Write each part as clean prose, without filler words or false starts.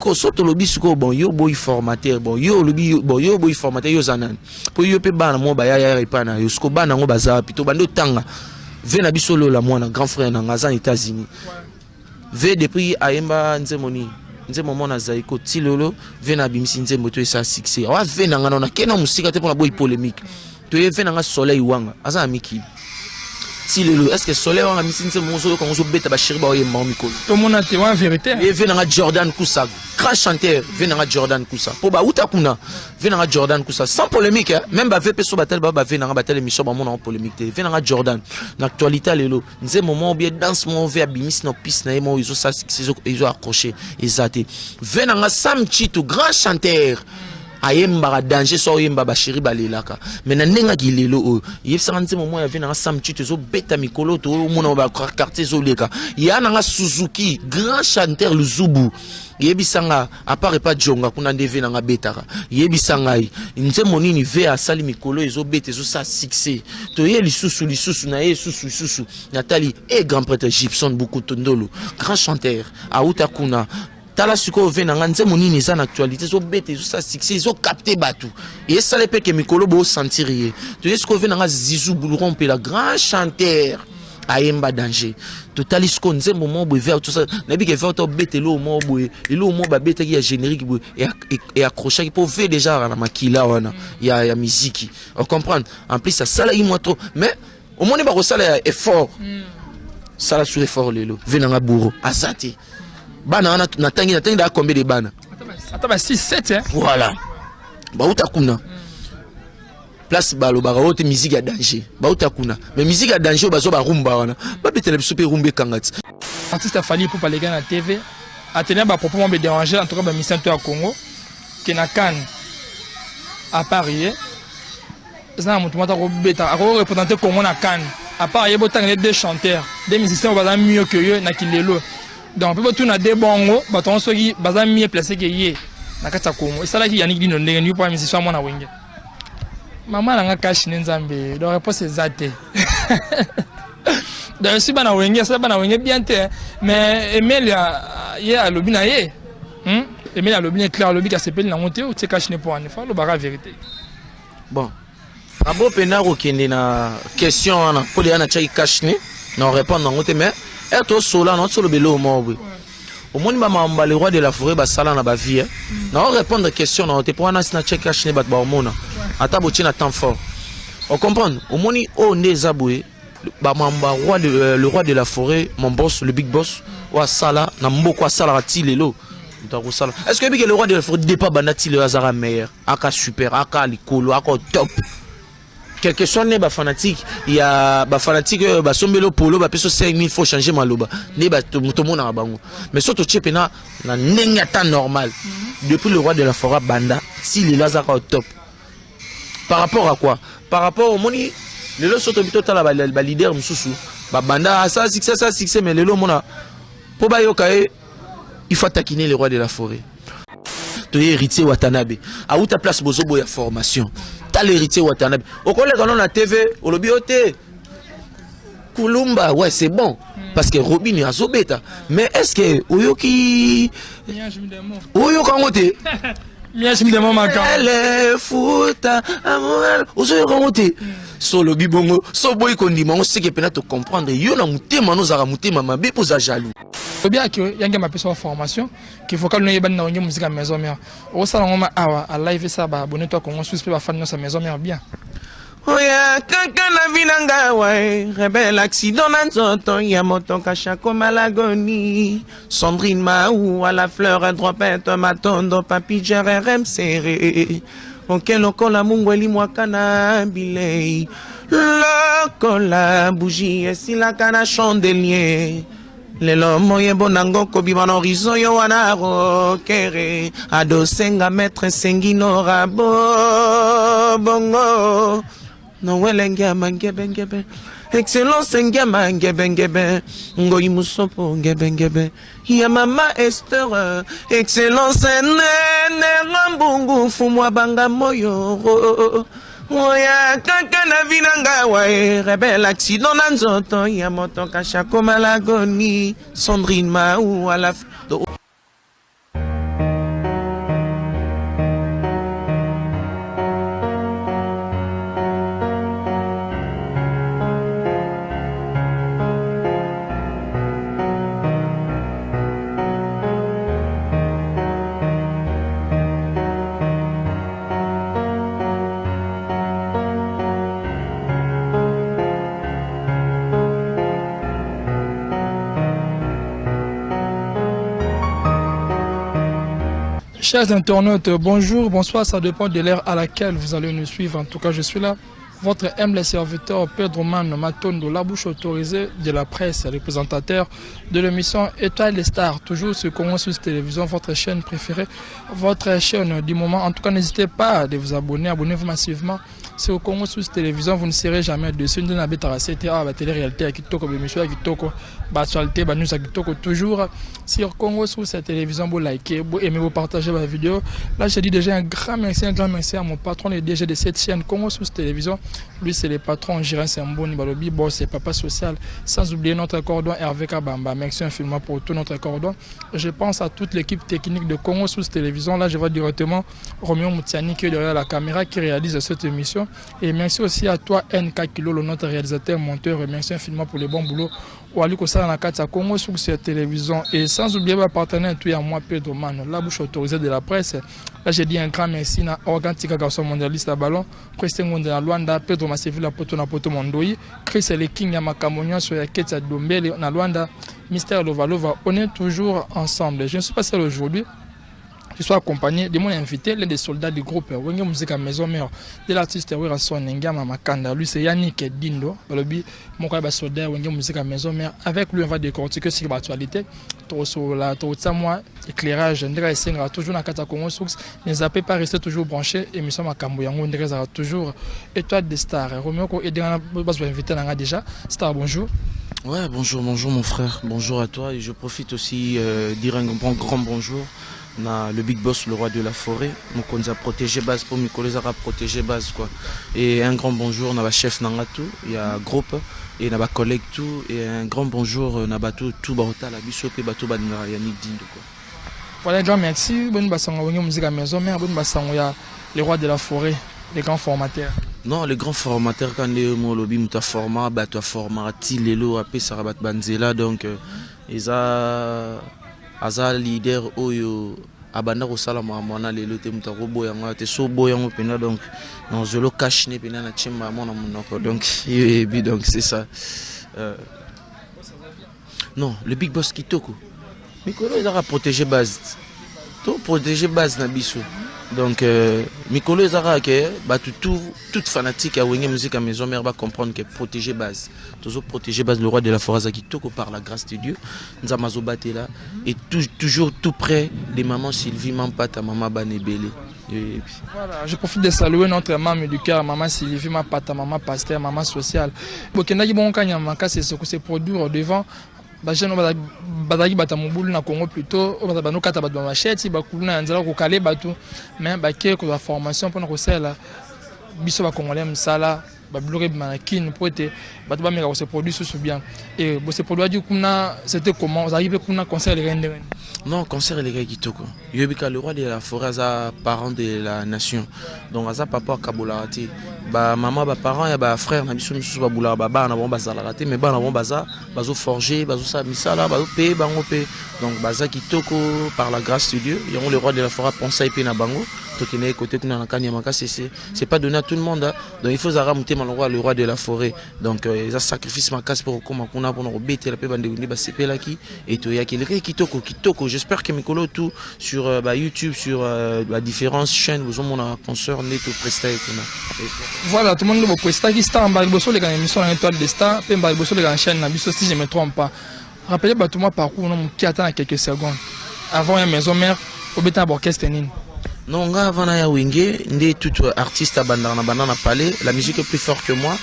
siko soto lobi siko bon yo boy formateur bon yo lobi bon yo boy formateur yo zanan po yo pe bana mo ba ya ipana yo siko bana ngo baza pito bando tanga ve na bisolo la mwana grand frère na ngazan États-Unis ve depuis ayemba nzemoni nzemo na zaiko tilolo ve na bimisi nzembo to esa succès wa ve na ngana na kena musika te pour la boy polémique to ye ve na nga soleil wanga aza amiki tilolo est-ce que soleil wanga misi nzemo zo ko zo beta ba shiri ba oyemba mikolo to mona te wa vérité ye ve na nga Jordan Kousa grand chanteur ve na nga Jordan Kousa po ba uta kuna ve na nga Jordan Kousa sans polémique hein? Même ba ve peso batel ba ve na nga batel émission ba mona en polémique te ve na nga Jordan na actualité lelo nze moment bien danse mon ve abimis no piste na mo izo ça ils ont accroché ezate ve na nga Sam Chito grand chanteur ayemba danger so yemba bashiri balelaka mais na nenga gilelo o yefsanga nze moment ya ve na nga Sam Chito zo beta mikolo to mona ba quartier zo leka ya na nga Suzuki grand chanteur Luzubu yebisanga apare pas jonga kuna ndeve na nga betaka yebisanga nze monini ve asali mikolo ezo beta zo sa succès to ye lisusu na ye susu Nathalie et grand prêtre Gibson beaucoup tondolo grand chanteur auta kuna tala suko ve na nganze monini za na actualité zo bete zo sa succès zo capter batu et ça les pe que mikolo bo sentir ye to yesko ve na nga Zizou Boulron pe la grand chanteur ayemba danger totali suko nze moment bo ver tout ça na bi que ver to bete lo mo bo et lo mo ba bete ki ya générique bo et accroché pour ver déjà na makila wana ya musique on comprend en plus ça sala i moi trop mais au moins ba ko sala effort sala sur effort lelo ve na nga bourro asate bana na tangi da combien de bana attends 6 7 hein voilà ba utakuna place balo ba rote musique à danger ba utakuna mais musique à danger bazo ba rumba wana ba betele biso pe rumbe kangati artiste fali pour parler na TV a tenir ba propos me déranger en tout cas ba mission to à Congo que na Cannes à Paris ça mutu mata ko beta ko représenter Congo na Cannes à part yebo tang les deux chanteurs des musiciens ba mieux que eux na kilelo. Donc, on peut tout na des bongo, baton sogi, bazan mieux placé que yé, na kata Congo. Et ça là qui yannick dit non, les gens pour musicien moi na wenge. Maman n'a pas caché n'enzambe, donc réponse c'est zate. Donc si bana wenge, ça bana wenge bien te, mais Emile yé à l'obina yé, Emile à l'obina clair, l'obi qui s'appelle na monté ou tu caché ne pour en faire, le bara vérité. Bon, abo penaro qui n'est na question na pour les ana chaki caché non répondre na monté mais et toi sola non solo belo mo au monde ba mamba le roi de la forêt ba sala na ba vie non répondre question non te pour na check cash ne bat ba mona ata bo tina temps fort on comprend au monde o ne zaboué ba mamba roi le roi de la forêt mon boss le big boss wa sala na mboko sala ti lelo ndako sala est-ce que le roi de la forêt dépa banati le hasard meilleur aka super aka likolo aka top quelque chose n'est pas fanatique il y a ba fanatique ba sombelo polo ba peso 5000 faut changer maloba ne ba tout le monde na bango mais surtout chepena na nengata normal depuis le roi de la forêt banda si les lazara au top par rapport à quoi par rapport au moni le lo soto bito tala ba leader mususu ba banda ça succès mais le lo mona po ba yokae il faut taquiner le roi de la forêt to héritier Watanabe a où ta place bozobo ya formation l'héritier Watanabe. Au collègue on a TV, au lobby OT. Kulumba, ouais, c'est bon. Parce que Robin est à Zobeta. Mais est-ce que Oyoki. Oyo Kangote. Elle est fouta, amour, Oyo Kangote. So lobby bongo, so boy kondima, on sait que peut te comprendre. Yo na mutema, nous a ramuté, maman, bé pour jaloux. C'est bien que y a une personne en formation qu'il faut que nous ayons une musique à maison mère. Au salon à live ça ba abonner toi qu'on suit pas fan sa maison mère bien. Oya kakana vinanga ouais rebelle accident n'entend y a moton cacha comme à l'agonie Sandrine Maou à la fleur à droite matondo papi jerem serré auquel on colle la mungweli mwakana bilei le colla bougie et si la cana chandelier lelo moye bonango kobiba na horizon yo wana rokere adosenga maître sengino rabo bongo no welenga mangebe excellence ngema ngebe ngoyi musopo ngebe ya mama Esther excellence ne rambungu fumwa banga moyo Oya kakana vinanga wae rebelle accident na nzoto ya moto kasha koma lagoni Sandrine Maou à la Chers internautes, bonjour, bonsoir, ça dépend de l'heure à laquelle vous allez nous suivre. En tout cas, je suis là. Votre humble serviteur Pedro Mano Matondo, la bouche autorisée de la presse, représentateur de l'émission Étoile des Stars, toujours sur Congo Sous Télévision, votre chaîne préférée, votre chaîne du moment. En tout cas, n'hésitez pas à vous abonner, abonnez-vous massivement. C'est au Congo Sous Télévision, vous ne serez jamais dessus. Nous n'avons pas la télé-réalité à Kitoko, l'émission à Kitoko, l'actualité, nous à Kitoko, toujours sur Congo Sous Télévision. Vous likez, vous aimez, vous partagez ma vidéo. Là, je dis déjà un grand merci à mon patron, le DG de cette chaîne Congo Sous Télévision. Lui, c'est le patron, Girin Samboni, Balobi, boss, c'est Papa Social. Sans oublier notre cordon Hervé Kabamba. Merci infiniment pour tout notre cordon. Je pense à toute l'équipe technique de Congo Sous Télévision. Là, je vois directement Romeo Moutiani qui est derrière la caméra qui réalise cette émission. Et merci aussi à toi, NK Kilo, notre réalisateur, monteur. Merci infiniment pour le bon boulot. Wali Kosa dans la carte à Congo Sous Télévision. Et sans oublier ma partenaire, tout à moi, Pedro Mano, la bouche autorisée de la presse. Là, j'ai dit un grand merci à Organtica Garçon Mondialiste à Ballon, Christian de la Luanda, Pedro Massevilla Poto Napoto Mondoi, Chris le King Yamakamonia sur la quête à Dombele, na Luanda, Mystère Lovalova. On est toujours ensemble. Je ne suis pas seul aujourd'hui. Je suis accompagné de mon invité, l'un des soldats du groupe Wenge Musique à Maison Mère, de l'artiste Wirason Ngama Makanda. Lui, c'est Yannick Dindo. Mon collègue soldat Wenge Musique à Maison Mère. Avec lui, on va décortiquer sur l'actualité. Sur la éclairage, on va toujours dans la Congo Soux. Ne zappez pas rester toujours branché. Émission Makambo Yango, on va toujours Étoile des Stars. Roméo, et on va inviter déjà. Star, bonjour. Ouais, bonjour mon frère. Bonjour à toi. Et je profite aussi dire un grand bonjour. On a le big boss, le roi de la forêt. Donc on a protégé base pour Mikolo Zara protéger base quoi. Et un grand bonjour, on a chef Nangatu, il y a groupe et on a collègue tout et un grand bonjour on a bateau tout barota la biso pe bateau bandra Yannick Dindo quoi. Voilà, grand merci. Bonne bassango Wenge Musique à Maison Mère, bonne bassango ya les rois de la forêt, les grands formateurs. Non, les grands formateurs quand les mo lobby muta format bateau format tilelo apé sarabat banzela donc ils a aza leader oyo abanda kosala mwana lelo te muta koboya nga te so boya ngo pena donc non je le cache ne pena na chimba mona monoko donc donc c'est ça non le big boss Kitoko Mikolo il a protégé base tout protéger base na biso donc Mikolo Ezara que toute fanatique à Wenge Musique à Maison Mère va comprendre que protéger base toujours protéger base le roi de la forêt Kitoko par la grâce de Dieu nous avons battu là et toujours tout près des mamans Sylvie Mampata maman Banebele. Voilà, je profite de saluer notre maman du cœur, maman Sylvie Mampata, maman pasteur, maman sociale. Bokendaki bon kanyamaka c'est ce que c'est produire devant bajeno badaki bata mobulu na Congo plutôt bata bano kata bata machete bakuluna nzala ko kale batu mais baké ko la formation pour ko sala biso ba congolais msala ba bloquer manakine pour être batu ba meka ko se produit sous bien et bo se produit du kuna c'était comment vous arrivez kuna concert les rende non concert les gars Kitoko yobika le roi de la forêt za parent de la nation donc aza papa kabolarati ba maman ba parents ya ba frère na biso misu ba boula ba na bon bazala raté mais ba na bon baza bazo forger bazo sa misala bazo payer bango pe donc baza Kitoko par la grâce de Dieu yongo le roi de la forêt pensa épé na bango tokene côté kuna na kanyamaka c'est pas donné à tout le monde hein. Donc il faut zara monter malongwa le roi de la forêt donc ils a sacrifice ma casse pour comment kuna pour no bete la pe bande ni ba sepela ki et to ya ki le Kitoko j'espère que Mikolo tout sur YouTube sur différentes chaînes vous ont mon concert neto presta et kuna. Voilà, tout le monde le presta qui star en baliboso les gars émission dans Étoile des Stars pe baliboso les gars chaîne na biso si je me trompe pas. Rappelez bah tout moi parcours non qui attend quelques secondes. Avant une Maison Mère au beta orchestre nini. Non, avant ya Wenge, ndé tout artiste à Bandana Palais, la musique est plus forte que moi.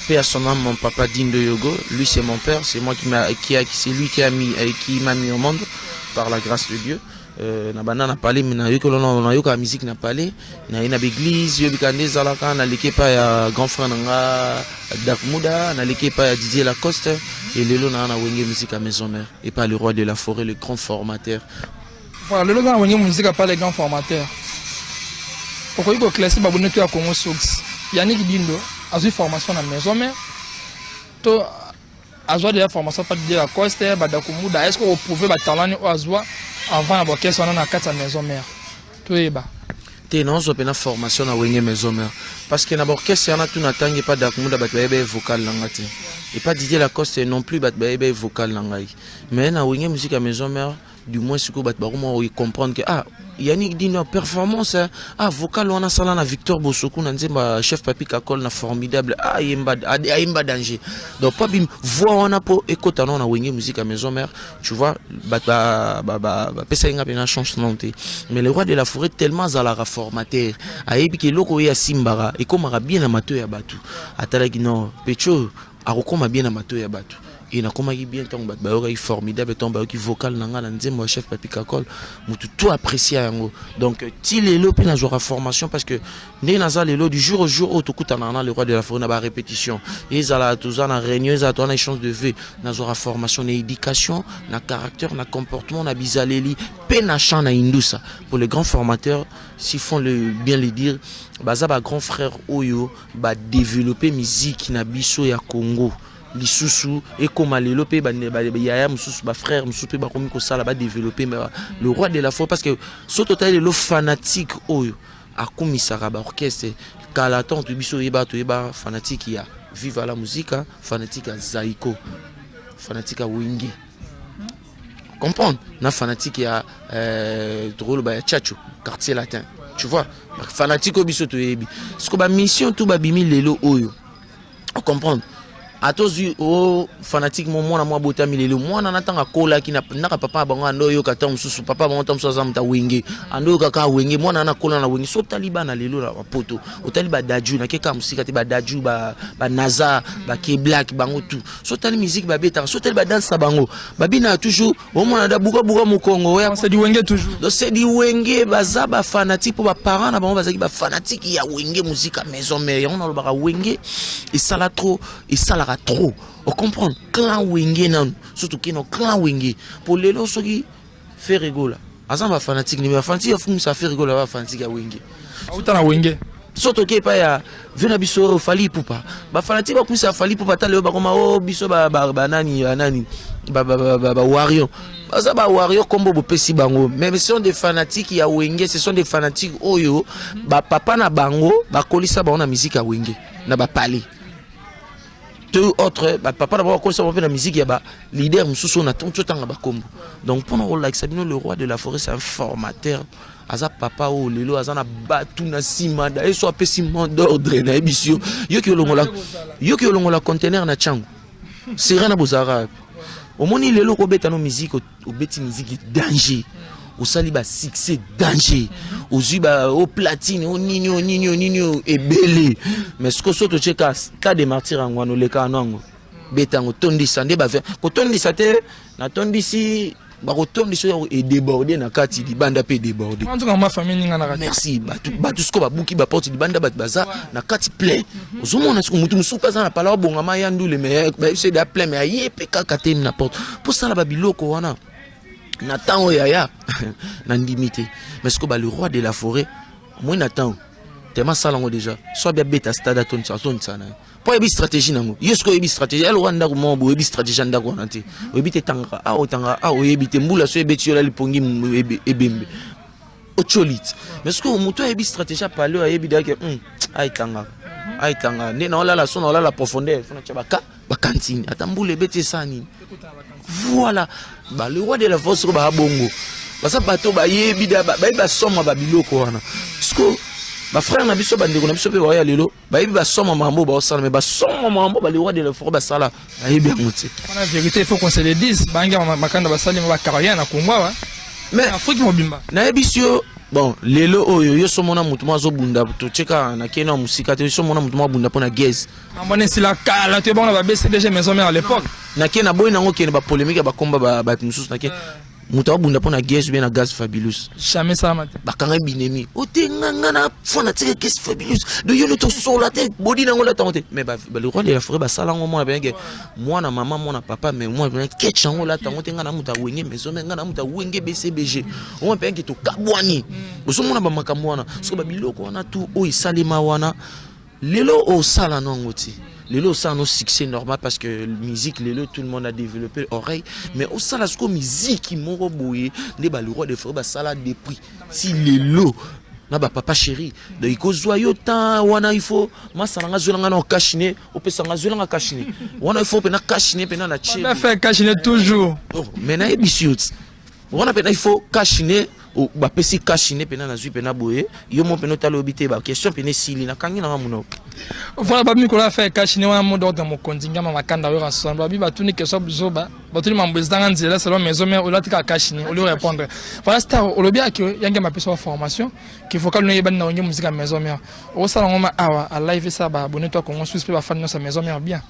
Paix à son nom, mon papa Dindo Yogo, lui c'est mon père, c'est moi c'est lui qui m'a mis au monde par la grâce de Dieu. Na Bandana Palais, mais na yo la musique na Palais, na l'église, yo bikande zalaka na l'équipe ya grand frère nga Dakmuda, na l'équipe ya Didier Lacoste et lelo na Wenge Musique à Maison Mère et pas le roi de la forêt, le grand formateur. Voilà, le logo Wenge Musique à pas les grands formateurs. Pourquoi il faut classer babouné à Congo Soux Yannick Dindo a eu formation à la Maison Mère. To a eu de la formation pas de la Coste, Badakumuda. Est-ce que vous pouvez talent au Azwa avant d'avoir qu'est-ce qu'on a dans la Maison Mère? Tout est bas. Non, je fais une formation à Wenge Maison Mère parce que d'abord qu'est-ce qu'on a tout n'attend pas Dakumuda batbebe vocal langate et pas Didier Lacoste non plus batbebe vocal langai mais na Wenge Musique à Maison Mère du moins ce que batbaruma ils comprendre que Yannick dit non performance ah vocal on a sala na Victor Bosoku na nzemba chef Papi Kakol na formidable ah yemba danger donc pas bim voix on a po écoute na wenge musique à maison mère tu vois pesa inga pena chance monter mais le roi de la forêt tellement za la reformateur ayebi ke loko ya simbara et comme bien na mato ya batu atala ki non pecho akokoma bien na mato ya batu et na koma ki bien tant ba formidable tant ba ki vocal nanga na nzembo chef Papi Kakol mutu tout apprécier yango donc ti lelo pe na jour formation parce que né na za lelo du jour au jour au tokuta na le roi de la forêt na ba répétition et za la tous na réunion za to na échange de vue na jour formation na éducation na caractère na comportement na bizaleli pe na chant na indusa pour les grands formateurs s'ils font le bien le dire baza ba grand frère oyo ba développer musique na biso ya Congo lisusu et comme lelo pe yaya mususu ba frère mususu pe ba komi ko sala ba développer le roi de la forêt parce que so total le fanatique oyo akomisaka ba orchestre kala tant to biso yeba fanatique ya viva la musique fanatique ya Zaiko fanatique ya Wenge comprendre na fanatique ya drôle ba Tchatcho quartier latin tu vois fanatique obiso to yebi ce que ba mission tout ba bimi lelo oyo comprendre atozi o fanatique mon na moi botami lelo mwana natanga kola ki na papa bango ando kata mususu papa bango tamso azamta Wenge ando kaka Wenge mwana na kola na Wenge so taliba na lelo la poto otaliba daju na keka musika te ba daju ba naza ba ke black bango tout so tali musique ba beta so tali ba danse bango ba bina toujours o mwana da buka mu Congo ouais c'est du Wenge toujours donc c'est du Wenge baza ba fanatique pour ba parents na bango bazaki ba fanatique ya Wenge musique à maison mère on a le ba Wenge et ça la trop et ça la trop on comprend clan Wenge nan surtout qui no clan Wenge pour les lots qui fait rigoler azamba fanatique ni fanatique fum ça fait rigoler ba fanatique ya Wenge autant na Wenge surtout qui pas ya vena biso fali poupa ba fanatique ba kumisa fali poupa tale ba koma o biso ba nani ba warrior baza ba warrior kombo bo pesi bango mais ce sont des fanatiques ya Wenge ce sont des fanatiques oyo ba papa na bango ba kolisa ba na musique ya Wenge na ba parler deux autres papa d'abord quand ça va faire la musique il y a ba leader mususu na tout temps ba kombo donc pendant rôle like Sabino le roi de la forêt c'est un formateur aza papa o lelo aza na batu na simada et soit pessimment d'ordre na ebisio yo ki olongola conteneur na chango c'est rien na bozara au moni lelo ko beta no musique au beti musique danger au saliba succès danger aux uba au platine au nino et belé mais ce que soto cheka cas de martyr ngwano le kanango betango tondi sande ba ko tondi sate na tondi si ba ko tondi so et déborder na kati di banda pe déborder en tout cas ma famille ninga na merci batu sko ba buki ba porte di banda baza na kati plein ozomona ce mutu musuka za na pala bonga ma yandule mais c'est da plein mais ayepe kaka tem na porte pour ça la babiloko wana Nathan Oyaya Nandimité mais ce que le roi de la forêt moi Nathan tellement salango déjà soit bien bêta stade à ton sana pas une stratégie nango yesko une stratégie elle rwanda ko mo bo stratégie ndako nanti obite tanga otanga oyebite mbula so ebeti yola lipongi ebembe ocholit mais ce que moto une stratégie parler ayebi dake aitanga ne na la son la profondeur fona chabaka ba cantine atambule bete sani voilà bah le roi de la force ba bongo basa bato ba yebi da ba soma ba biloko wana sko ba frère na biso bandeko na biso pe ba ya lelo ba yebi ba soma mambo ba osala mais ba soma mambo ba le roi de la force ba sala ba yebi ngote en vérité il faut qu'on se le dise banga makanda ba sali ba carrière na Congo wa mais Afrique mobimba na ebisio bon lelo oyo yo somona mutu mazo bunda to cheka na kena musika te somona mutu ma bunda pona guez amone sila kala te bon na ba BCDG maison mère à l'époque na kena boy nango kena ba polémique ba komba ba mususu na kena mutu abunda pona guez bien na gaz fabulous jamais ça mate bakanga binemi otenganga na fona tika gaz fabulous do yo to sola te body nango la tante mais ba le roi de la forêt ba sala ngo mona bien moi na maman moi na papa mais moi bien ketch ngo la tante tenga na mutu Wenge maison nga na mutu Wenge BCBG on bien que to kabwani osomona ba makambo wana so ba biloko wana tout o isalema wana lelo o sala nango ti lelo ça no succès normal parce que musique lelo tout le monde a développé oreille mais au sala ce musique moko boye ne ba le roi de forêt ba sala depuis si lelo na ba papa chéri de iko joyeux temps wana il faut masalanga zolanga na kashine opesanga zolanga kashine wana il faut pe na kashine pe na la on a fait kashine toujours mais na ebisiot wana pe na il faut kashine ba pesi kashine pena na zui pena boye yo mo pena talobi te ba question pena sili na kangi na muno voilà babi ko la faire kashine wana mo dans mon kontinga makanda yo ensemble babi ba tuni question bizoba ba tuni mambo zanga nzela selon maison mais olati ka kashine au lieu répondre voilà star olobi akio yanga ma pesa formation qu'il faut que nous yeba na ngi musique à maison mère au salon ngoma awa à live ça ba abonner toi ko suisse ba fan sa maison mère bien.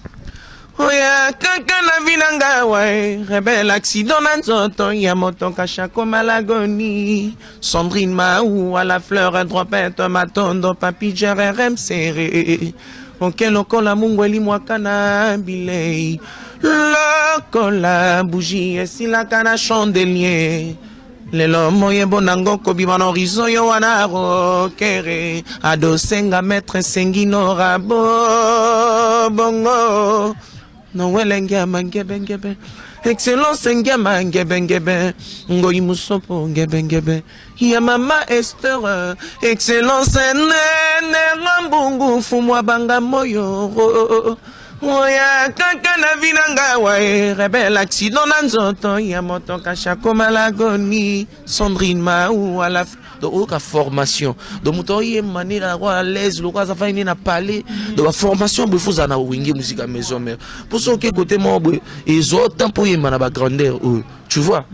Oya kaka na vinanga ouais rebelle accident na nzoto ya moto kashako malagoni Sandrine Maou à la fleur un droppette matondo papi jerem serré auquel okola mungweli mwakana bilei lokola bougie esila kana chandelier lelo moye bonango kobiba na horizon yo wana rokere adosenga maître sengino rabo bongo no welenge mangebe excellence ngema ngebe ngoyi musopo ngebe ya mama Esther excellence ne rambungu fumwa banga moyo oya kaka na vinanga wae rebelle accident na nzoto ya moto kashako malagoni Sandrine Maou à la donc la formation donc muto ye manera à l'aise le quoi ça fait na parler de la formation il faut na wingi musique à maison mère pour ce qui côté moi ils ont temps pour y mana ba grandeur tu vois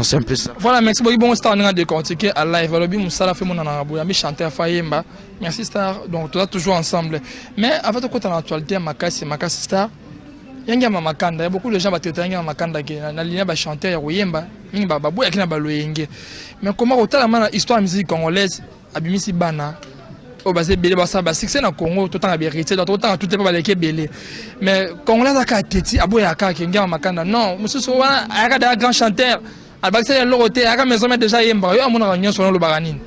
c'est un peu ça voilà merci beaucoup bon star on a décortiqué à live lobi musala fait mon anarabu ami chanter à Fayemba merci star donc tu es toujours ensemble mais avant de côté dans l'actualité makasi star yanga mama kanda ya beaucoup de gens bateta yanga mama kanda ke na ligne ba chanter ya Yemba mingi ba boya kina ba loyenge mais comment otala mana histoire musique congolaise abimisi bana o basé belé ba sa ba succès na Congo tout temps a hérité tout temps tout est pas leke belé mais congolais aka teti aboya aka ke yanga mama kanda non monsieur so wana aka da grand chanteur albakse lo roté aka maison mais déjà Yemba yo amona ranyo sono lo baranine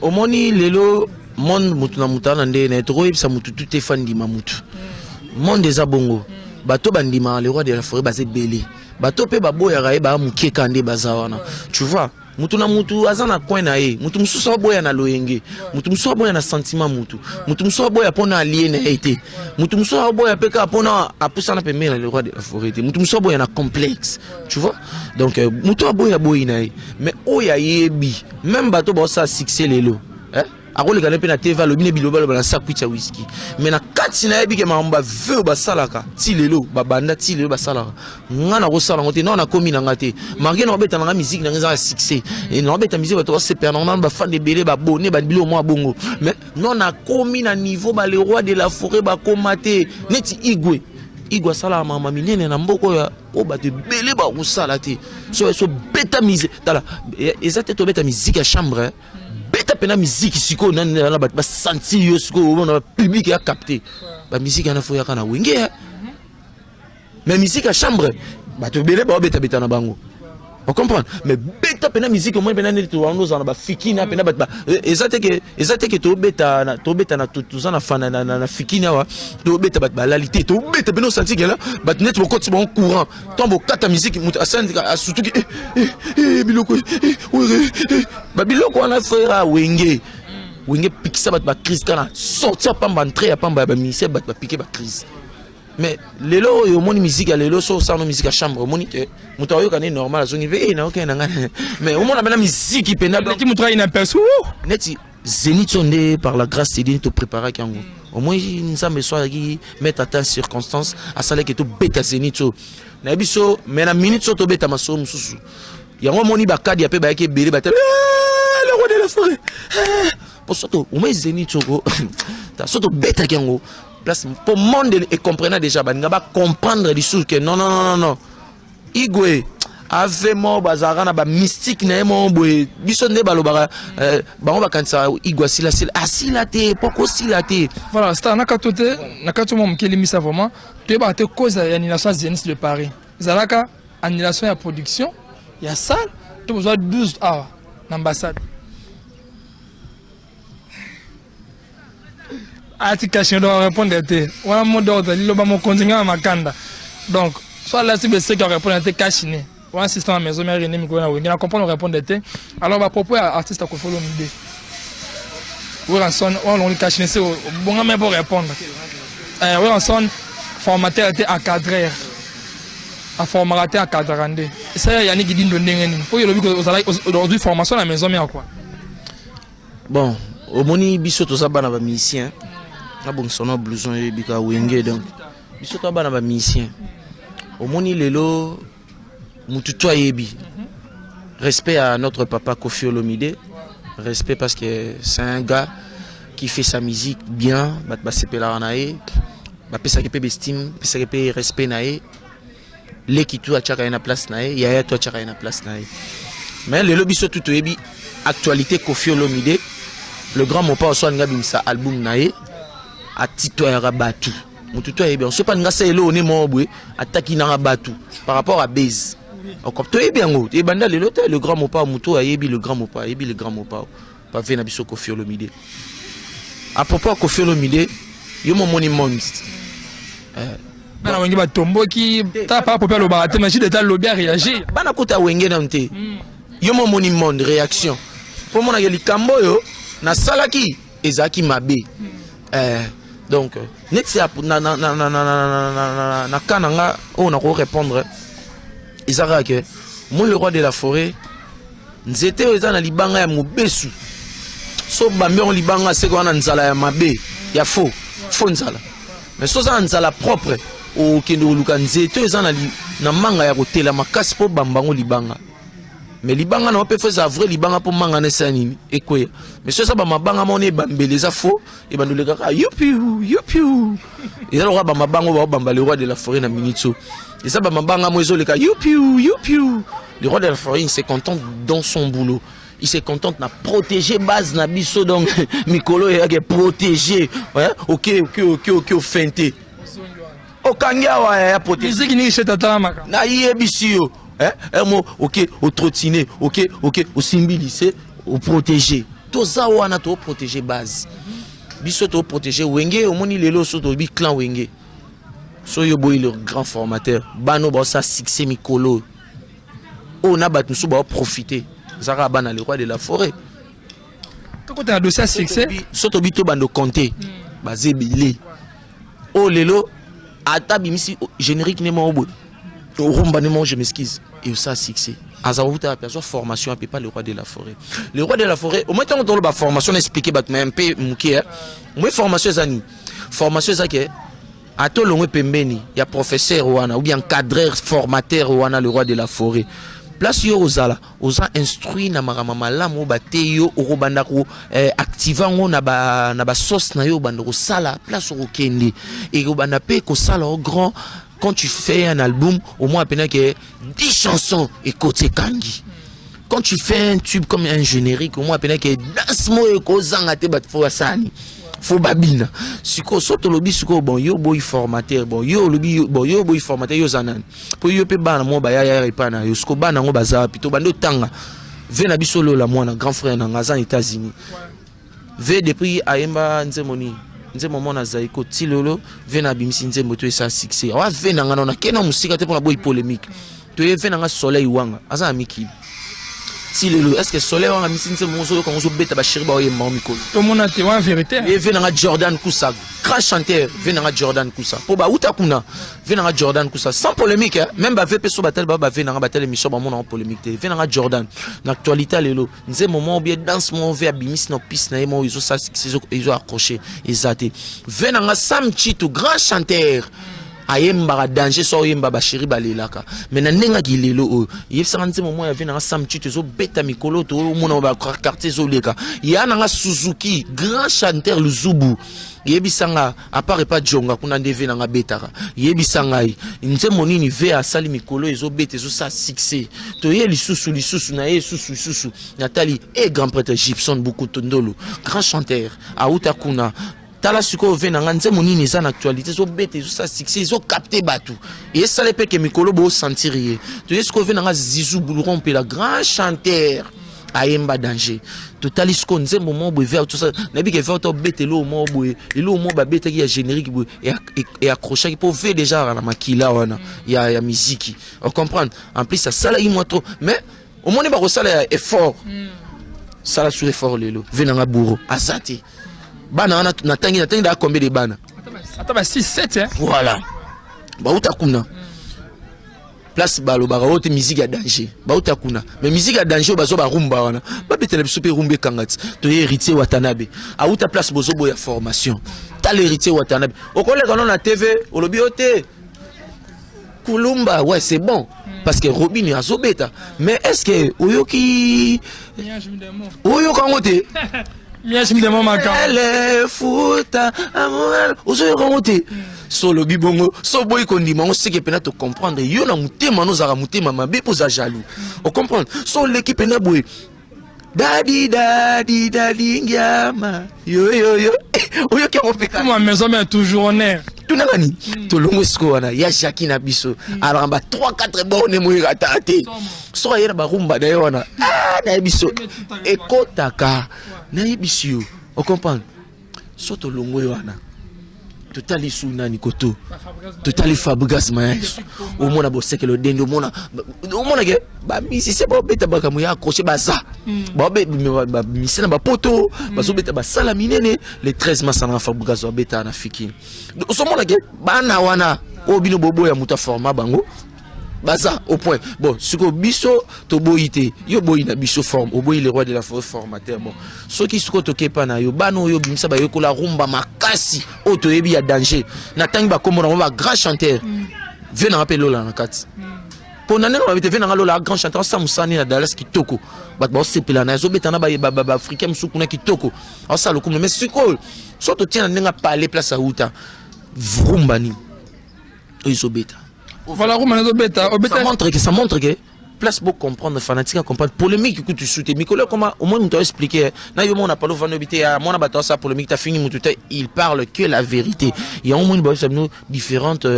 omoni lelo monde mutu na mutana nde na trop sa mutu tout est fan di mamutu monde des abongo bato bandima le roi de la forêt basé belé bato pe baboya rae ba muke kande bazawana tu vois mutu na mutu azana coin na e mutu mususu boya na loyenge mutu mususu boya na sentiment mutu mususu boya pona allié na été mutu mususu boya peka pona apusa na pemela le roi de la forêt mutu mususu boya na complexe tu vois donc mutu boya boyina mais oya yebi même bato ba sa succès lelo akole kana pe na TV lo bine biloba na sakwitcha whisky mais na kati na yebike mamba veo basalaka ti lelo babanda ti lelo basalaka ngana ko sala ngote na komi na ngate marqué na beta na musique na ngeza succès et na beta musique bato c'est permanent ba fan de belé ba bonné ba bilo mo bongo mais non na komi na niveau ba le roi de la forêt ba komate neti igwe sala mama minene na mboko ya o ba te belé ba usala te so beta musique tala ezate to beta musique à chambre beta pena musique siko na ba sentir yo siko na public a capté ba musique na foya kana wenge mais musique à chambre ba to belé ba beta na bango on comprend mais beta pena musique au moins pena ne to ando za na ba fikina pena ba ezate que to beta na tout ça na fana na fikina wa to beta ba lalité to beta pena sentir que là ba net ko ti bon courant tombo kata musique mutu asante surtout que biloko ba biloko na frère wenge pikisa ba crise kana sortir pamba entrer pamba ba ministère ba piquer ba crise mais lelo yo moni musique lelo so sa no musique à chambre moni que muto yo kana normal zo ngive na okay na ngana mais au moins na musique pena qui muto ina perso neti zénith sonde par la grâce de Dieu te préparer kango au moins nzambe soit qui mettre à ta circonstance à ça que to beta zénith na biso mais na minute so to beta maso mususu yango moni ba kadi ya pe ba ke belé ba le roi de la forêt pour surtout au moins zénith go ta surtout beta kango place pour monde et comprenant déjà ba ngaba comprendre les choses que non igwe ave mo bazara na ba mystique na mo boy biso nde balobaka bango bakanisa igwa asila te poko sila te voilà c'est na katote mo mkeli misa vraiment tu ba te cause ya annulation Zénith de Paris zalaka annulation ya production ya salle tu besoin 12 heures l'ambassade Atikation doit répondre te wana mo d'ordre liloba mo konzinga makanda donc soit là si be se qui répondre te kashine ou assistant à maison mère ennemi ko na wengi na comprendre répondre te alors ba propos artiste ko follow mide ou ranson on kashine c'est bon mais pour répondre ou ranson formateur était encadré à formater à cadrande. Ça y a ni qui dit ndenge ni. Pour aujourd'hui formation à la maison mais à quoi? Bon, au moni biso to za bana ba musicien. Na bon sono blouson et bika wenge donc. Biso to bana ba musicien. Au moni lelo mututo yebi. Respect à notre papa Kofi Olomide. Respect parce que c'est un gars qui fait sa musique bien, bah c'est pelanae. Bah pesa ke pe estime, pesa ke pe respect nae. Leki tu a chaka na place nae, yaya tu a chaka na place nae. Mais lelo biso tout yebi actualité Kofi Olomide. Le grand mopa oswa nga bimsa album nae a tito ya rabatu. Mututo yebi on se pas nga selo one mo bwe ataki na rabatu par rapport à Base. Encore toi bien ngo et banda le grand mopa muto a yebi le grand mopa yebi le grand mopa pas vena biso Kofi Olomide. À propos de Kofi Olomide, yo mo moni monstre. Bana wengi ba tombo ki ta pas popé lo baraté mais de ta lobby a réagir. Bana kota wenge na nte. Yo mo moni monde réaction. Pour mon ayeli kambo yo na salaki ezaki mabe. Donc net c'est na kananga on a répondre. Izara que moi le roi de la forêt nzete eza na libanga ya mobesu. So bambe on libanga se ko na nzala ya mabe ya faux nzala. Mais so za nzala propre o kendo luka nzete eza na manga ya kotela makasi po bambango libanga. Mais libanga na pe feza vrai libanga po manga na sanini ekwe. Mais so ça ba mabanga mone bambeleza faux e bandule kaka yupiu. Et alors ba mabango ba bamba le roi de la forêt na minitso. Et ça ba mabanga mo ezoleka yupiu. Le roi de la forêt il se contente dans son boulot. Il se contente na protéger base na biso donc mikolo ya ke protéger. Ouais, OK fente. O kanga wa ya protéger. Musique ni chez tata maka. Na yebisio. Mo OK au trottiner, OK au simbilise, au protéger. Tout ça wana to protéger base. Biso to protéger wenge au moni lelo so to bi clan wenge. So yo boy le grand formateur. Bano ba sa succès mikolo. On a battu sous ba profiter. Zara bana le roi de la forêt. Quand tu as dossier succès, soto bito bando compter. Bazé bilé. Oh lelo ata bimisi générique ne mo rumba ne mo je m'excuse. Et ça succès. Azaouta personne formation peut pas le roi de la forêt. Le roi de la forêt au moins tant on ba formation expliquer bat mais un peu muké. Moi formation zani. Formation zake ato longwe pembeni ya professeur wana ou bien cadreur formateur wana le roi de la forêt. Place yo ozala oza instruit na makamama malamu bate yo orobanda ko activant ngo na ba sauce na yo banda ko sala place au kende et obanda pe ko sala au grand. Quand tu fais un album au moins à peine que 10 chansons et côté kangi. Quand tu fais un tube comme un générique au moins à peine que das mo e ko zanga te bat fo asani fo babina siko soto lobi siko bon yo boy formateur bon yo lobi bon yo boy formateur yo zanan po yo pe bana mo ba ya repana yo siko bana ngo baza pito bando tanga ve na biso lo la mwana grand frère na ngazan États-Unis ve depuis ayemba nzemoni nzemo na zaiko tilolo ve na bimisi nzembo to esa succès wa ve na ngana na kena musika te pona boy polémique to ye ve na nga soleil wanga aza amiki est-ce que soleil wanga misinze mozo ko ngozo beta ba shiri ba oye mamiko tout monde a témoin vérité et venanga Jordan Kousa grand chanteur venanga Jordan Kousa po ba uta kuna venanga Jordan Kousa sans polémique hein? Même ba VP so batel ba venanga batel émission ba mon en polémique te venanga Jordan l'actualité lelo nze moment bien danse mon ve abimis no piste na mo izo sa izo accroché ezate venanga Sam Chito grand chanteur ayemba danger so yemba ba shiri balelaka mais na nenga kilelo o yefsanze moment ya vena Sam Chito zo beta mikolo to mona ba quartier zo leka yana nga Suzuki grand chanteur Luzubu yebisanga à part pas jonga kuna ndeve na nga betaka yebisanga nze monini ve asali mikolo ezo beta zo sa succès to ye lisusu na ye susu Nathalie et grand prêtre Gibson beaucoup tondolo grand chanteur auta kuna tala siko venanga nze monini za na actualité zo bete zo sa succès zo capter batu et ça les pe que mikolo bo sentir ye to siko venanga Zizou Boulron pe la grand chanteur ayemba danger to tali siko nze moment bo ver tout ça na bi que faire to bete lo mo bo et lo mo ba bete ki ya générique bo et accroché pour faire déjà na makila wana ya musique on comprend en plus ça sala i moi trop mais au moins ba ko sala effort sala sur effort lelo venanga bourro azati bana na tangi da combien de bana attends 6 7 hein voilà ba uta kuna place balobaka ote musique à danger bauta kuna mais musique à danger bazo ba rumba wana ba betela biso pe rumbe kangati to héritier Watanabe auta place bozo boya formation ta l'héritier Watanabe okoleka non na TV olobi ote Kulumba ouais c'est bon parce que Robin azobeta mais est-ce que oyoki oyokangote elle futa amour oyokangote solo bibongo so boy kondima on sait que pena te comprendre yo na mutema no zara mutema mabe poza jaloux on comprendre so l'équipe na boy Daddy ngama yo oyo ke opeka moi maison mais toujours honneur tout nani to longo sko wana ya Jackie na biso alors ba 3-4 bonne mo iratate so yera ba rumba na yona na biso ekotaka na biso on comprendre so to longo wana totali sunani koto totali Fabregas Maes au mona boseke le dendo mona ke ba misi c'est bon beta baka mo ya accrocher baza ba misi na ba poto bazo beta ba sala minene le 13 mars na Fabregas wa beta na fiki so mona ke bana wana obino bobo ya muta format bango baza au point bon siko biso to boyité yo boyina biso forme au boy le roi de la forêt formateur bon ce qui siko to kepa na yo bano yo bimisa ba yo ko la rumba makasi o to yebi ya danger na tangi ba komona ba grand chanteur vient na rappeler lola na kati pour nana ba vient na lola grand chanteur Samusani na Dallas kitoko ba sepela na zo betana ba africain msukuna kitoko asa lokumu mais siko so to tient na nga parler place à Uta vrumbani iso beta. Voilà, ça montre que place pour comprendre fanatique à comprendre polémique que tu soutiens Nicolas comment au moins nous t'a expliqué na yo on a parlé vanobité à mon abattoir ça polémique t'as fini mon tout il parle que la vérité il y a au moins nous différentes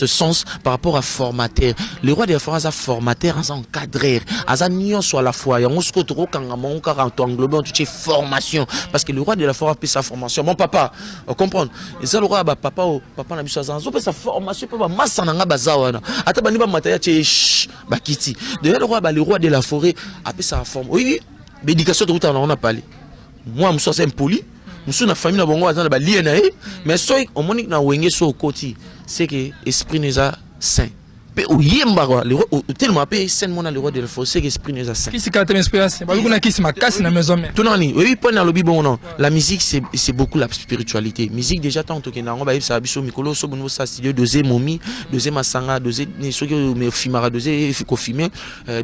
sens par rapport à formateur le roi des forces à formateur à encadrer à nion soit à la fois il y a on se retrouve quand on quarante englobé tout formation parce que le roi de la force a sa formation mon papa on comprend et ça le roi papa n'a pas sa formation pas massa nanga bazawana ata bani ba mataya che bakiti d'ailleurs le roi de la forêt a fait sa forme oui éducation tout on a parlé moi je suis impoli je suis na famille na bongo azana ba liena mais so on monique na wenge so koti c'est que esprit nous a saint pe oyemba le roi tellement pe saint mona le roi de la forêt c'est que esprit nous a saint qui c'est caractère inspiration ba kuna kisi makasi na maison mais tout nani oui pas na lobi bon non la musique c'est beaucoup la spiritualité musique déjà tant que na on ba ça biso mikolo so bonno ça studio deuxième momi deuxième masanga deuxième so que me filmara deuxième ko filmer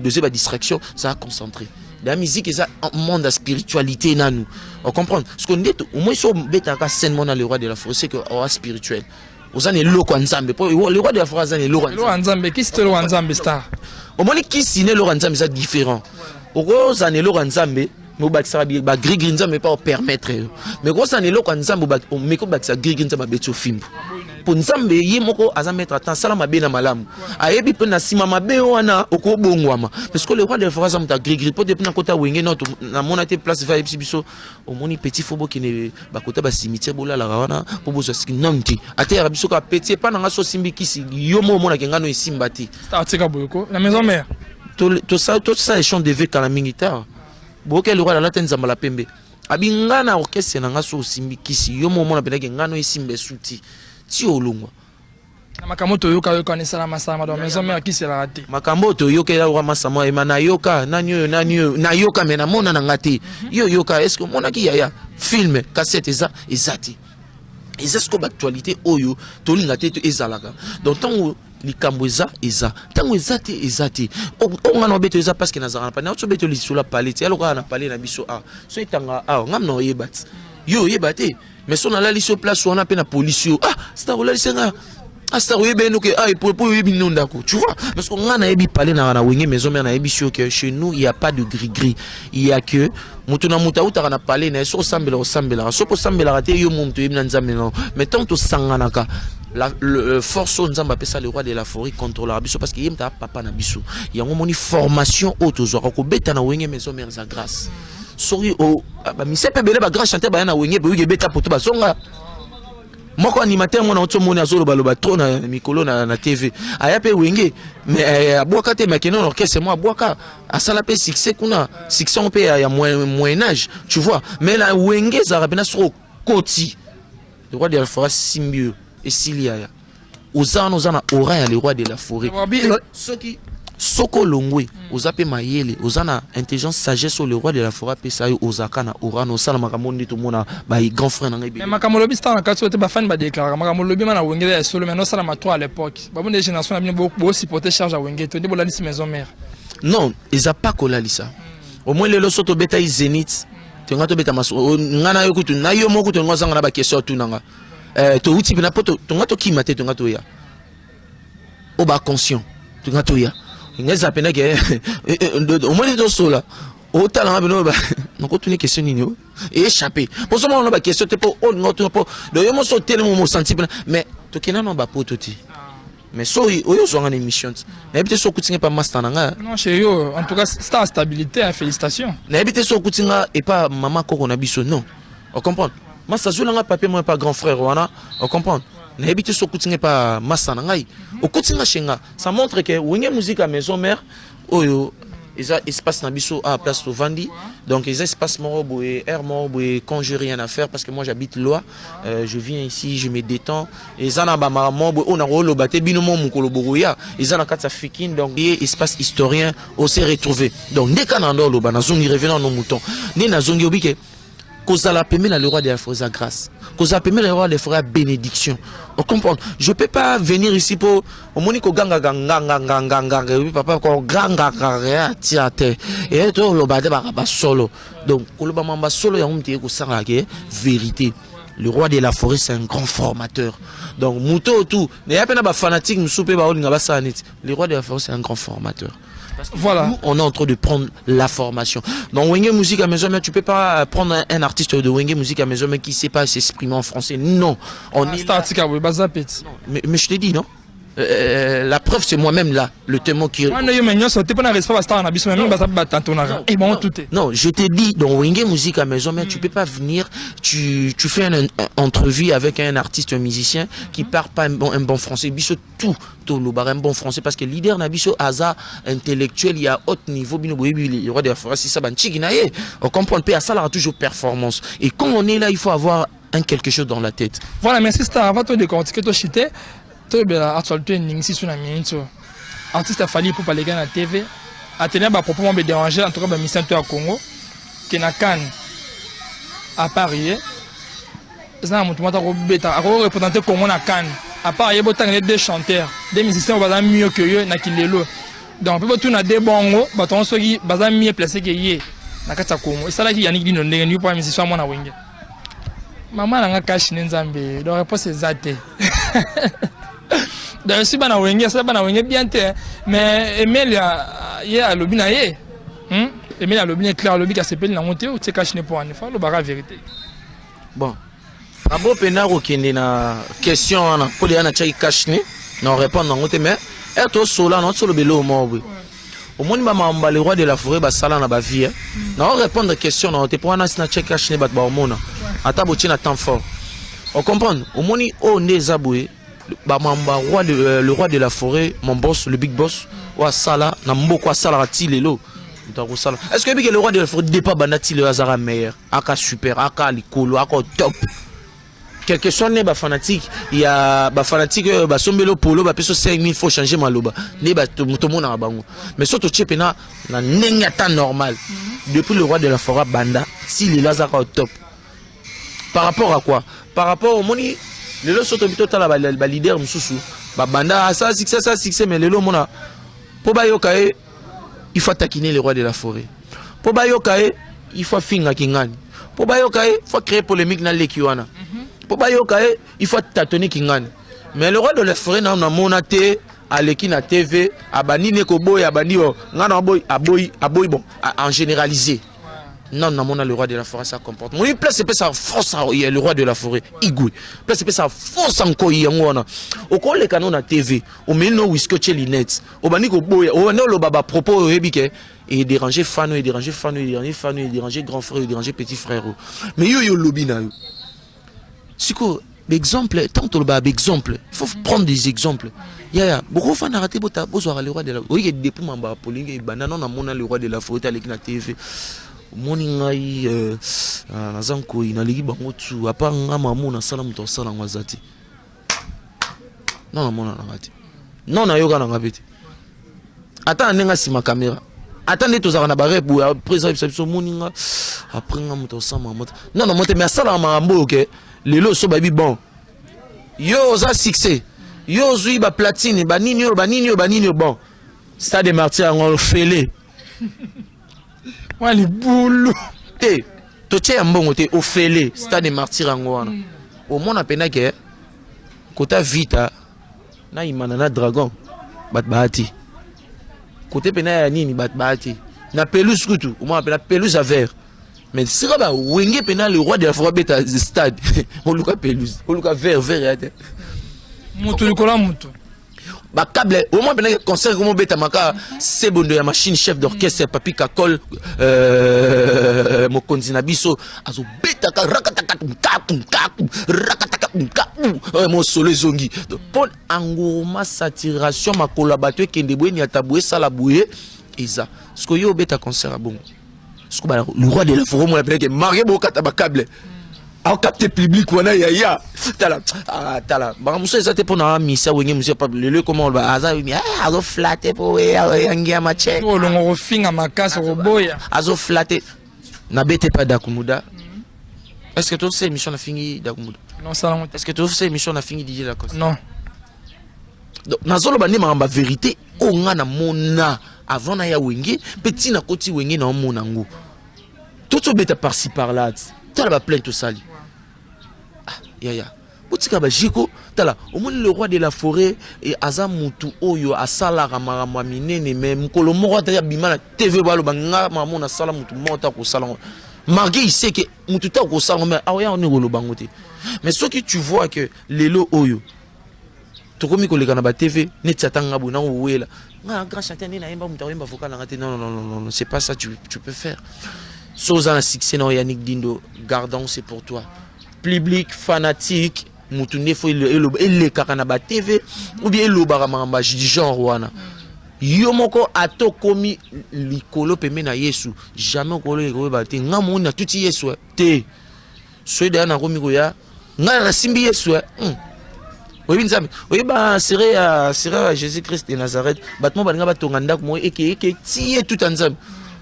deuxième ba distraction ça a concentré la musique est un monde de spiritualité na nous on comprend ce qu'on dit au moins so beta ka scène mona le roi de la forêt c'est que spirituel ozane loko nzambe po le roi de la forêt azane loko nzambe qui c'est le roi nzambe star au moins qui signe le roi nzambe c'est différent ozane loko nzambe mo batisa ba gris nzambe pas permettre mais ozane loko nzambe ba me ko batisa gris nzambe beto fimbo pour nzambe ye moko aza mettre attend sala mabe na malamu ayebi pe na sima mabe wana okobongwama parce que le roi de la forêt amta gris po depuis na kota wenge na mona te place va biso au moni petit fobo qui ne ba kota ba cimetière bola la wana po bozo skinamti ate ya biso ka petit pa na so simbi kisi yo mo mona kengano esimbati atika boyoko la maison mère tout ça échange de veka la mingita boke le roi la tenza mala pembe abingana orchestre na ngaso simbi kisi yo mo mona penake ngano esimbe suti ti olongwa makambo to yoka yoka ne sala masama dans maison mère qui c'est la raté makambo to yoka la roi masama e na yoka nani na yoka mena mona na ngati yo yoka est-ce que mona ki yaya film cassette ezati ezesco actualité oyo to linga te ezalaka donc tant likambo eza tango ezati on ngana beto eza parce que nazara pa na to beto lisula palette alors on a parlé na biso so etanga ngamno yebat yo yebate mais son ala liso place on a pe na police c'est la lisenga asta oyebe no ke pour yebi nonda ko tu vois parce qu'on ngana yebi parler na wenge maison mais na yebi sur que chez nous il y a pas de gris il y a que mutuna uta na parler na so sambela so po sambela raté yo mum to yebi na nzambe non mais tant to sanganaka le force nzamba pesa le roi de la forêt contrôle biso parce que yemta papa na biso ya ngomoni formation auto zo ko beta na wenge maison mère za grâce sori o ba mi sepe bele ba grand chanteur ba na wenge bo beta poto ba songa moko animateur mona oto mona azolo baloba trop na mikolo na TV aya pe wenge mais aboka te makeno orchestre moi aboka asala pe succès kuna succès on peut ya moyen âge tu vois mais la wenge za rabena sur koti le roi de la forêt simbio et Silia ozana ozana aura ya le roi de la forêt soki soko longwe ozape mayele ozana intelligence sagesse sur le roi de la forêt pesa yo ozaka na aura no sala makambo ndi to mona ba grand frère na ngai mais makambo lobi sta na katso te ba fan ba déclarer makambo lobi mana wengela ya solo mais no sala matro à l'époque ba bonne génération na bien beaucoup supporter charge à wengela to ndi bola lisi maison mère non ils a pas kola lisa au moins le soto beta Zénith tenga to beta maso ngana yo kutu na yo moko to ngozanga na ba question tu nanga to uti na poto to ngato kimate to ngato ya o ba conscient to ngato ya ngeza pena ke au moins to sola o tala ngabino ba nako tuni question nini o échappé pour ça on a ba question te po o ngoto po do yo mo so tele mo senti mais to kena no ba poto ti mais so oyo zo ngana émission na ebite so kutinga pa master nanga non chez yo en tout cas c'est la stabilité félicitations na ebite so kutinga et pas maman koko na biso non on comprend master zo nga papier moi pas grand frère wana on comprend na ebite so kutinga pa master nanga o kutinga chenga ça montre que wenge musique à maison mère oyo ils ont espace na biso à place au Vandi donc ils ont espace morobo et air morobo et quand j'ai rien à faire parce que moi j'habite loin je viens ici je me détends et ils ont ba morobo on a rolo baté binomo mukolo boruya ils ont na kata fikin donc espace historien on s'est retrouvé donc dès qu'on en lo ba na zongi revenant nos moutons ni na zongi obike cause la permet le roi de la forêt grâce cause la permet le roi de la forêt bénédiction on comprend je peux pas venir ici pour au monico ganga papa ko ganga tiate et to lo bade ba solo donc ko lo ba mamba solo ya umti ko sala ke vérité le roi de la forêt c'est un grand formateur donc muto tout ne ya pena ba fanatique msupe ba olinga ba sanit le roi de la forêt c'est un grand formateur. Voilà. Nous, on est en train de prendre la formation. Dans Wenge Musique à Maison, tu peux pas prendre un artiste de Wenge Musique à Maison qui ne sait pas s'exprimer en français. Non. On est là. Mais je te dis, non. La preuve, c'est moi-même là, le témoin qui. Non, je te dis, dans Wenge Musique à Maison, tu peux pas venir, tu fais une entrevue avec un artiste, un musicien qui parle pas un bon français. Biso tout un bon français parce que leader Nabiso Aza intellectuel, il y a haut niveau, le roi de la forêt, c'est ça, on comprend le pays, ça a toujours performance. Et quand on est là, il faut avoir quelque chose dans la tête. Voilà, merci, c'est avant de décortiquer, de chiter. Artiste a fallu pour parler à la TV. A tenir à propos de déranger en tout cas mission à Congo qui n'a qu'un à Paris. Ça m'a représenté Congo na Cannes. À part il y a des chanteurs, des musiciens qui mieux que eux na Kilelo. Donc peut tout na des bons baton ceux qui bazan mieux placé que yé na kata Congo. Et ça là qui Yannick dit non les pour musicien moi na wenge. Maman na cash nzambe. Donc réponse c'est zate. D'ailleurs, si bana wenge, ça bana wenge bien te, mais Emilia y a lobby na ye, Emilia lobby est clair lobby qui s'appelle na monter ou tu caches ne pour en effet, le bara vérité. Bon, abo pena ko kende na question na pour ya na chai cache ne, na répondre na monter mais eto sola na solo belo mo oui. Au monde ba mamba le roi de la forêt ba sala na ba vie, na répondre question na te pour na chai cache ne ba ba mona. Ata bo tina temps fort. On comprend, au monde o ne zaboué le roi de la forêt, mon boss, le big boss, ou à Sala, n'a mboko à Sala Tilelo. Est-ce que le roi de la forêt dépa banati le hasard meilleur, aka super, aka likolo, aka top. Quelque chose n'est pas fanatique, il y a ba fanatique ba sombelo polo ba peso 5000 faut changer maloba. Ne ba tout le monde na bango. Mais surtout chepena na nengata normal. Depuis le roi de la forêt banda, si le hasard au top. Par rapport à quoi? Par rapport au moni les lots sont habitués à la leader Moussou. Banda, ça succès, mais les lots, mona. Pour Bayokae, il faut taquiner le roi de la forêt. Pour Bayokae, il faut finir Kingani. Pour Bayokae, il faut créer polémique dans l'équiwana. Pour Bayokae, il faut tâtonner Kingani. Mais le roi de la forêt, n'a monaté, à l'équina TV, à Bani Nekoboy, à Bani, à Boy, bon, en généralisé. Non, non, le roi de la forêt, ça comporte. Mon place, c'est pas ça force, le roi de la forêt, Igui. Place, c'est pas ça force encore, Yangwana. Au cours les canons à TV, au meno whiskotche linettes, au baniko boy, au no le baba propos, et déranger fan, et déranger fan, et déranger fan, et déranger grand frère, et déranger petit frère. Mais yo lobby na yo. C'est quoi, exemple, tant que le baba exemple, il faut prendre des exemples. Ya, beaucoup de fans arrêté le roi de la forêt. Oui, depuis mamba polingue, banana, on a mon le roi de la forêt, avec la TV. Moningai nazanko inaligi bango tu apa ngama mona sala muto sala ngwazati non na mona na te non na yoka na ngabete ata nenga sima caméra attendez tous à na barre pour après ça moninga après nga moto sama moto non non moto mais sala mambo OK lelo so baby bon yo za succès yo zui ba platine ba nini bon stade des martyrs on fele wa les boulou te to tia mbongo te o fele stade des martyrs ngwana au monde apena ke kota vita na imana na dragon bat bahati côté pena ya nini bat bahati na pelouse kutu au moins la pelouse à vert mais c'est comme wenge pena le roi de la forêt beta stade on luka pelouse on luka vert ya te mutu likola mutu ba câble au moins pena concert comme beta maka c'est bondo ya machine chef d'orchestre papi kakol mokonzi na biso azo beta ka rakataka mon solo zongi pour angoma saturation ma collaborateur kende bweni ataboué sala boué isa ce que yo beta concert bon ce que le roi de la forêt mo l'appelle que marié bo kata ba câble au capter public wana ya tala ba muso ezate pour na misa wenge monsieur pas le comment ba aza azo flatter pour yangia ma check o longo finga makasa roboya azo flatter na bete pas dakumuda. Est-ce que tu sais émission na fini dakumuda? Non ça non. Est-ce que tu sais émission na fini DJ Lacoste? Non. Donc nazolo bandi ma vérité o nga na mona avant na ya wenge petit na koti wenge na mona ngo. Tout beta par-ci par-là. Tu la plainte tout sali. Ah ya. Botika ba jiko tala au moins le roi de la forêt et azamutu oyo asala ramama minene même kolo moko ta ya bimana TV balo banga mamona sala mutu mota ko sala. Malgré il sait que mutu ta ko sala mais aoya on est golo bangote. Mais ce que tu vois que lelo oyo to komi ko leka na ba TV net satanga bona ouela. Nga grand chanteur ni na yemba mutu yemba vocal na ngate non c'est pas ça tu peux faire. Soza na succès no Yannick Dindo gardons c'est pour toi. Public fanatique mutu nefo ele kakana ba TV ou bien le baramamba du genre wana. Yo moko ato komi likolo peme na Yesu jamais kolo ko ba te ngamo na tuti Yesu te so de na komi ko ya ngana simbi Yesu oui nzambe oui ba sera Jésus Christ de Nazareth batmo ba nga tonga ndako mo eke tie tout nzambe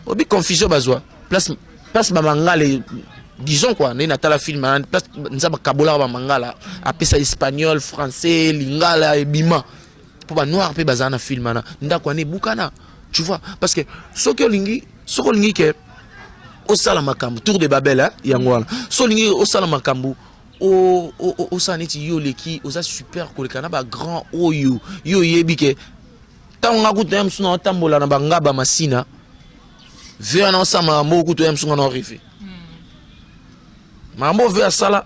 obi confusion bazwa place ba mangale disons quoi na tala film place nzaba kabola ba mangala apesa espagnol français lingala ebima pour ba noir pe bazana film na ndako ne bukana tu vois parce que soko lingi ke au sala makambu tour de Babel yangwana so lingi au sala makambu o saneti yo leki oza super kolekana ba grand oyo yo yebike tanga kuta msuna tambola na bangaba masina vers na sama moko to msuna na rive mambo vers sala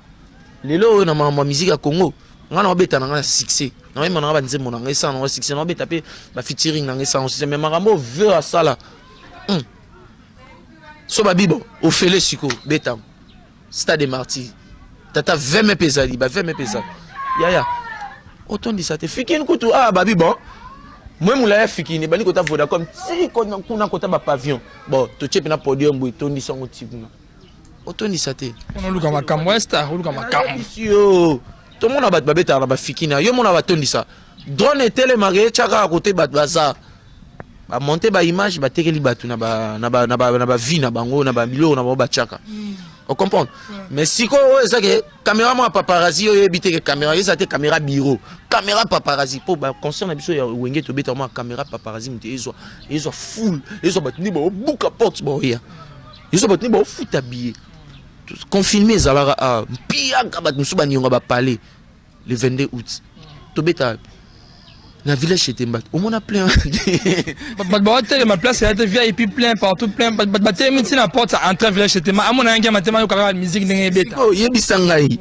lelo na mama musique ya Congo ngana obeta na ngana succès na mema na ba nzembo na ngesa na succès na obeta pe ba featuring na ngesa succès mais mambo vers sala so ba bibo o fele siko betam stade des martyrs tata 20 me pesali ba 20 me pesali ya autant dit ça te fikini kutu babi bon moi moula ya fikini bani kota Vodacom si kuna kota ba pavillon bon to chepe na podium boy to ndisa ngo tipuna autant dit ça te on luka makambo esta luka makambo yo to mona bat babeta na ba fikina yo mona ba tondisa drone tele maré chaka à côté bat baza ba monter ba image ba tekeli batu na ba vie na bango na ba bilo na ba chaka. On comprend. Mais si ça que caméra moi paparazzi yo ebité que caméra ça te caméra bureau caméra paparazzi pour ba concerne biso ya wenge to beta moi caméra paparazzi mte ezo full ezo batni ba buka porte bo ya ezo batni ba futa billet confirmer zalara pia ka bat musu ba nyonga ba parler le 22 août to beta na village chez Mbat au moins plein ma place elle était vieille et puis plein partout plein baté miti na porte entrer village chez Tema amona ngia matema yo kaka musique ndenge beta oh yebisa ngai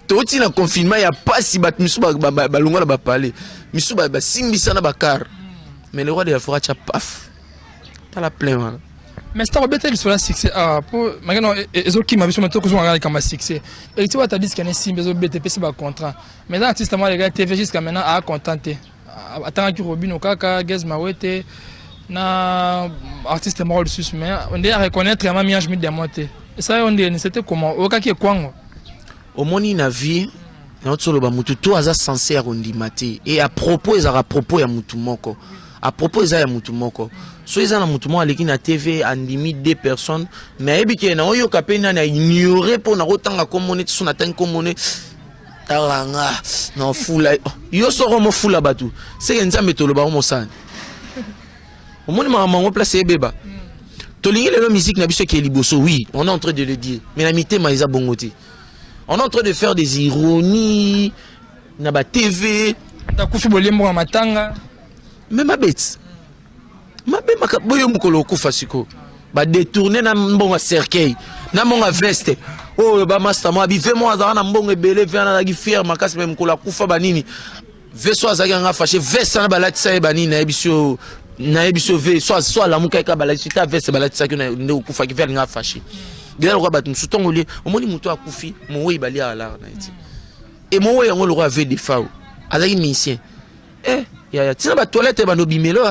to ti na confinement ya pasi bat misu ba longa na ba parler misu ba simbisa na ba car mais le roi de la forêt a paf ta la plein mais c'est pas bête sur la succès pour maintenant ezoki ma biso maintenant que zo ngala kama succès et tu vois ta disque ne simbe zo BTP c'est ba contrat mais l'artiste moi les gars TV jusqu'à maintenant a contenté atanga Robino kaka Gaz Mawete na artiste mort dessus mais on doit reconnaître vraiment miage mi de monter ça on dit c'était comment au kaki kwango au moni na vie na tsolo ba mutu to aza sincère ondimate et à propos ezara propos ya mutu moko à propos eza ya mutu moko so eza na mutu moko aleki na TV andimi 2 personnes mais ebike na oyo kapena na ignorer pour na kotanga komone so na tanga komone talanga na fula yo soro mo fula batu c'est que nzambe toloba mo sana omoni mamango place ebeba tolingi le musique na biso ki liboso oui on est en train de le dire mais la mité ma isa bongote on est en train de faire des ironies na ba TV ta kufi bolembo matanga mais ma bête maka boyo mukolo kufa siko ba détourner na mbonga cercueil na mbonga veste oh ba master mo abi vraiment azana na mbonga ebele vena na gi fier makasi même mukolo kufa banini veso azaka nga fâché veste na balati sa banini na ebiso ve soit la muka ka balati ta veste balati sa ki na ndo kufa ki ver nga fâché gela ko batu sutongo li omoni muto akufi mo we bali ala na eti et mo we ngo le roi ve des fao azaki misien ya tina ba toilette ba no bimelo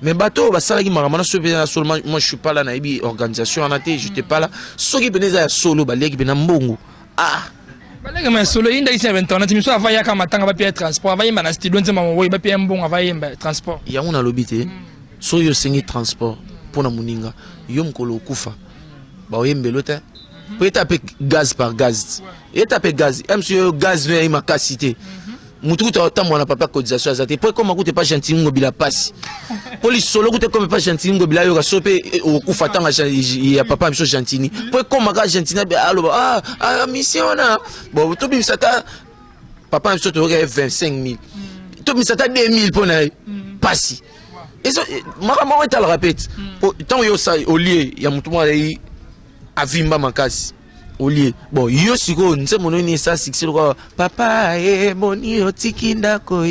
mais bateau ba sala ki maramana so pe seulement moi je suis pas là na ibi organisation en até j'étais pas là so ki beneza solo ba leki bena mbongo baleka ma solo inda isi internet miso avaya ka matanga ba pia transport avaya na studio nzema mo ba pia mbongo avaya mba transport ya una lobité so yo sengi transport pona muninga yo mkolo kufa ba oyembelo te peut taper gaz par gaz et taper gaz monsieur gaz ve ma capacité mutu ta tambo na papa cotisation azate pour comment coûte pas gentil ngobila passe police solo coûte comme pas gentil ngobila yo ka sope okufa tanga ya papa miso gentini pour comment ka gentina alo mission na bon to bi sata papa miso to 25000 to bi sata 2000 pour na passe et ça mama ta le répète tant yo ça au lieu ya mutu mo avimba makasi au lieu bon yo siko nse mononi ça succès quoi papa boni otikinda ko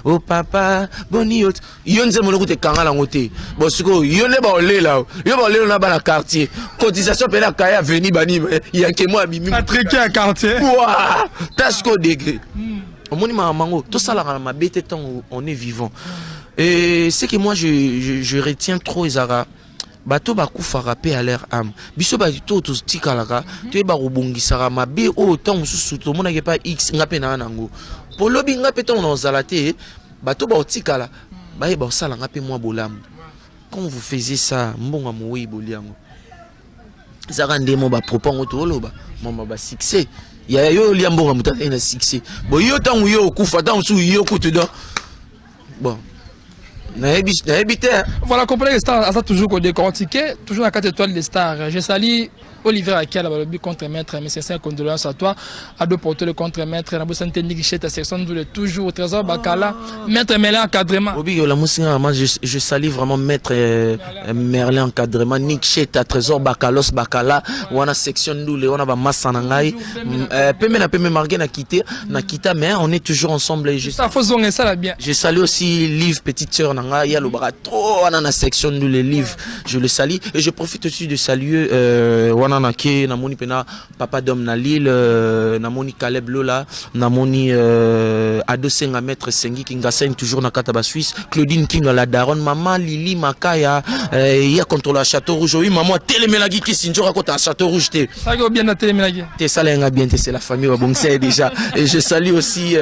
o papa boni yo nse mono kote kangala ngote bon siko yo le ba olela yo ba olela na ba na quartier cotisation pe na kaya veni bani ya ke moi bimi Patrick à quartier wa tasco degré omoni mamango to sala na mabete tant on est vivant et c'est que moi je retiens trop Ezara bato bakufa rapé à leur âme biso bato to tikalaka to ba robongisaka mabe o temps susu to mona ke pa x ngape na nango polobi ngape to na zalate bato ba otikala ba osala ngape mwa bolamu quand vous faisiez ça mbonga moyi boliango zaka ndemo ba propongo to loba mama ba succès ya yo liambonga mutaka ina succès bo yo tangu yo kufa tangu su yo kutu do bon. Voilà, comprenez les stars, ça toujours décortiqué, toujours à 4 étoiles des stars. Je salue Olivier Akel, le but contre maître, mes sincères condoléances à toi, à deux porteurs le contre maître, la bosse technique chez ta section, toujours Trésor Bakala, maître Merlin encadrement. Je salue vraiment maître Merlin encadrement, Nick chez ta Trésor Bakalos Bakala, ou a section d'où on a ma massanangai, peut me marquer na quitter, mais on est toujours ensemble. Ça faut zoner ça là bien. Je salue aussi Liv, petite sœur Nanga, il y a le bras trop on a la section d'où les livres, je le salue et je profite aussi de saluer wana ke namoni pena papa dom na Lille namoni Caleb Lola namoni Adosenga maître Sengi Kinga Sen toujours na kata ba Suisse Claudine Kinga la daronne maman Lili Makaya ya contre la Château Rouge oui maman telemelagi ki sinjora kota Château Rouge te ça go bien na telemelagi te salenga bien te c'est la famille bon c'est déjà et je salue aussi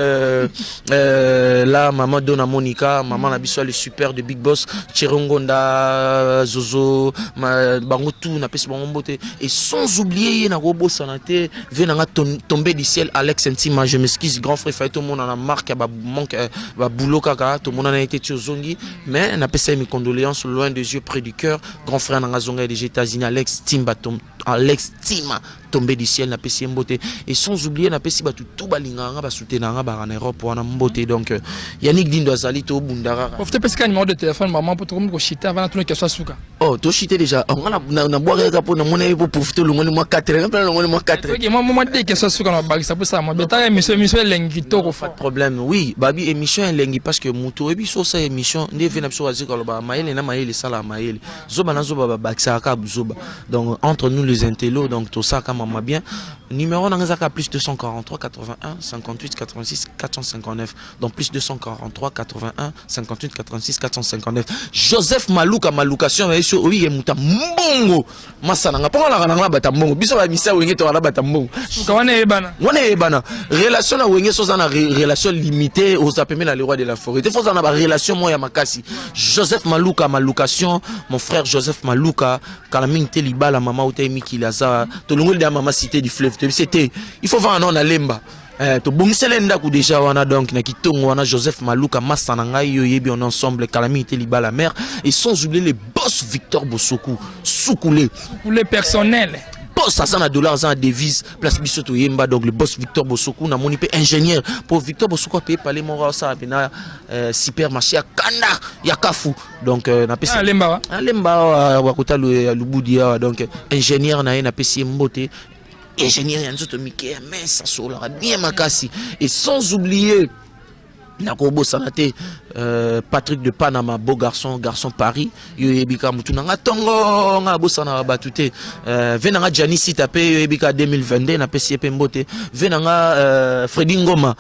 la maman Dona Monica maman na biso le super de Big Boss Chirongonda Zozo bango tout na pesi bango mbote et sans oublier na robo sanate venanga tomber du ciel Alex Intima je m'excuse grand frère fait tout le monde en a marque ba manque ba boulot kaka tout le monde a été tozongi mais na pesa mes condoléances loin des yeux près du cœur grand frère na zonga des États-Unis Alex Tima tombé du ciel na pesi mbote et sans oublier na pesi batu tout balinganga ba soutenanga ba en Europe wana mbote donc Yannick Dindo azali to bundara faut te pesquer numéro de téléphone maman pour tout ko chita avant tout que soit souka oh to chiter déjà on na boire ka pour na mona pour profiter le monde moi 4 le monde moi 4 OK moi dès que soit souka na ba ça pour ça moi beta émission lengi to ko pas de problème oui babi émission lengi parce que muto ebiso ça émission ne vient biso azika ba maele na maele sala maele zoba na zoba ba baksa ka zoba donc entre nous les intellos donc tout ça maman bien Numéro Nangazaka plus 243 81 58 86 459. Donc plus 243 81 58 86 459. Joseph Malouka Maloucation oui et muta mbongo. Masananga pas la rana bata mbongo. Biso ba misa wenge to la bata mbongo. Wane ebana. Relation na wenge so na relation limitée aux appemés dans le roi de la forêt. Il faut en avoir relation moi ya makasi. Joseph Malouka Maloucation, mon frère Joseph Malouka, Kalaming Teliba la maman Ote Miki Laza, to longol de la maman cité du fleuve. C'était il faut voir un à lemba to bungselenda ku déjà wana donc na kitongo wana Joseph Malouka Massananga yebi on ensemble Calamité Liba la mère et sans oublier les boss Victor Bosoku Soukoulé personnel boss à 100 dollars en devise place bisoto yemba donc le boss Victor Bosoku na moni pe ingénieur pour Victor Bosoku payer par les mora ça bena supermarché à Kanda ya Kafu donc na pesi lemba wa kota lubudia donc ingénieur na pesi mbote ingénieur Yanzoto Mickey, mais ça sola bien makasi. Et sans oublier Nakobo Sanate, Patrick de Panama, beau garçon Paris, Yoebika Moutunanga Tongo, Ngabo Sana Batute, Venanga Janissi tapé, Yoebika 2022, na PCP Mbote, Venanga Freddy Ngoma,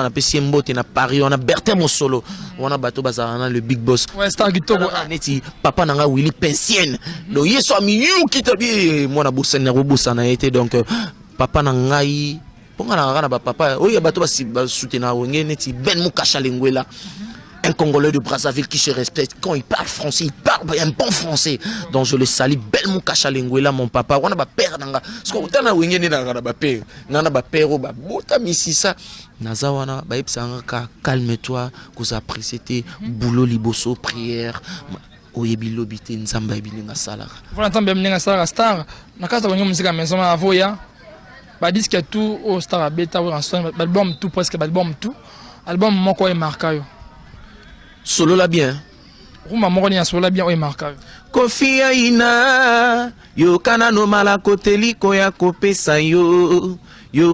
na PCP Mbote, na Paris, on a Bertin Mosolo, on a Bato Bazarana, le Big Boss. Ouais, Star Gitogo. Papa Nanga Willy Pensienne. Donc, yeso ami you qui tabi, moi na Bossana Robosana été donc, Papa Nangai. Papa, oui, soutenir Ben Moukacha Lenguela, un Congolais de Brazzaville qui se respecte. Quand il parle français, il parle un bon français. Donc je le salue. Ben Moukacha Lenguela, mon papa. On a père nanga. Ce qu'on a wingé nanga ba père. Nana ba père ba bota misisa. Nazawana ba ipsanga calme-toi. Vous appréciez boulot liboso prière. Oyebi lobité nzamba ebilinga sala. Voilà tant bien ninga sala star. Nakata wanyo musique à maison à Avoya. Bah disque que tout au star beta ou en album tout presque album tout album moko est marqué solo la bien Ruma moko ni solo la bien est marqué Kofi ina yo kana no mala koteli ko ya kopesa yo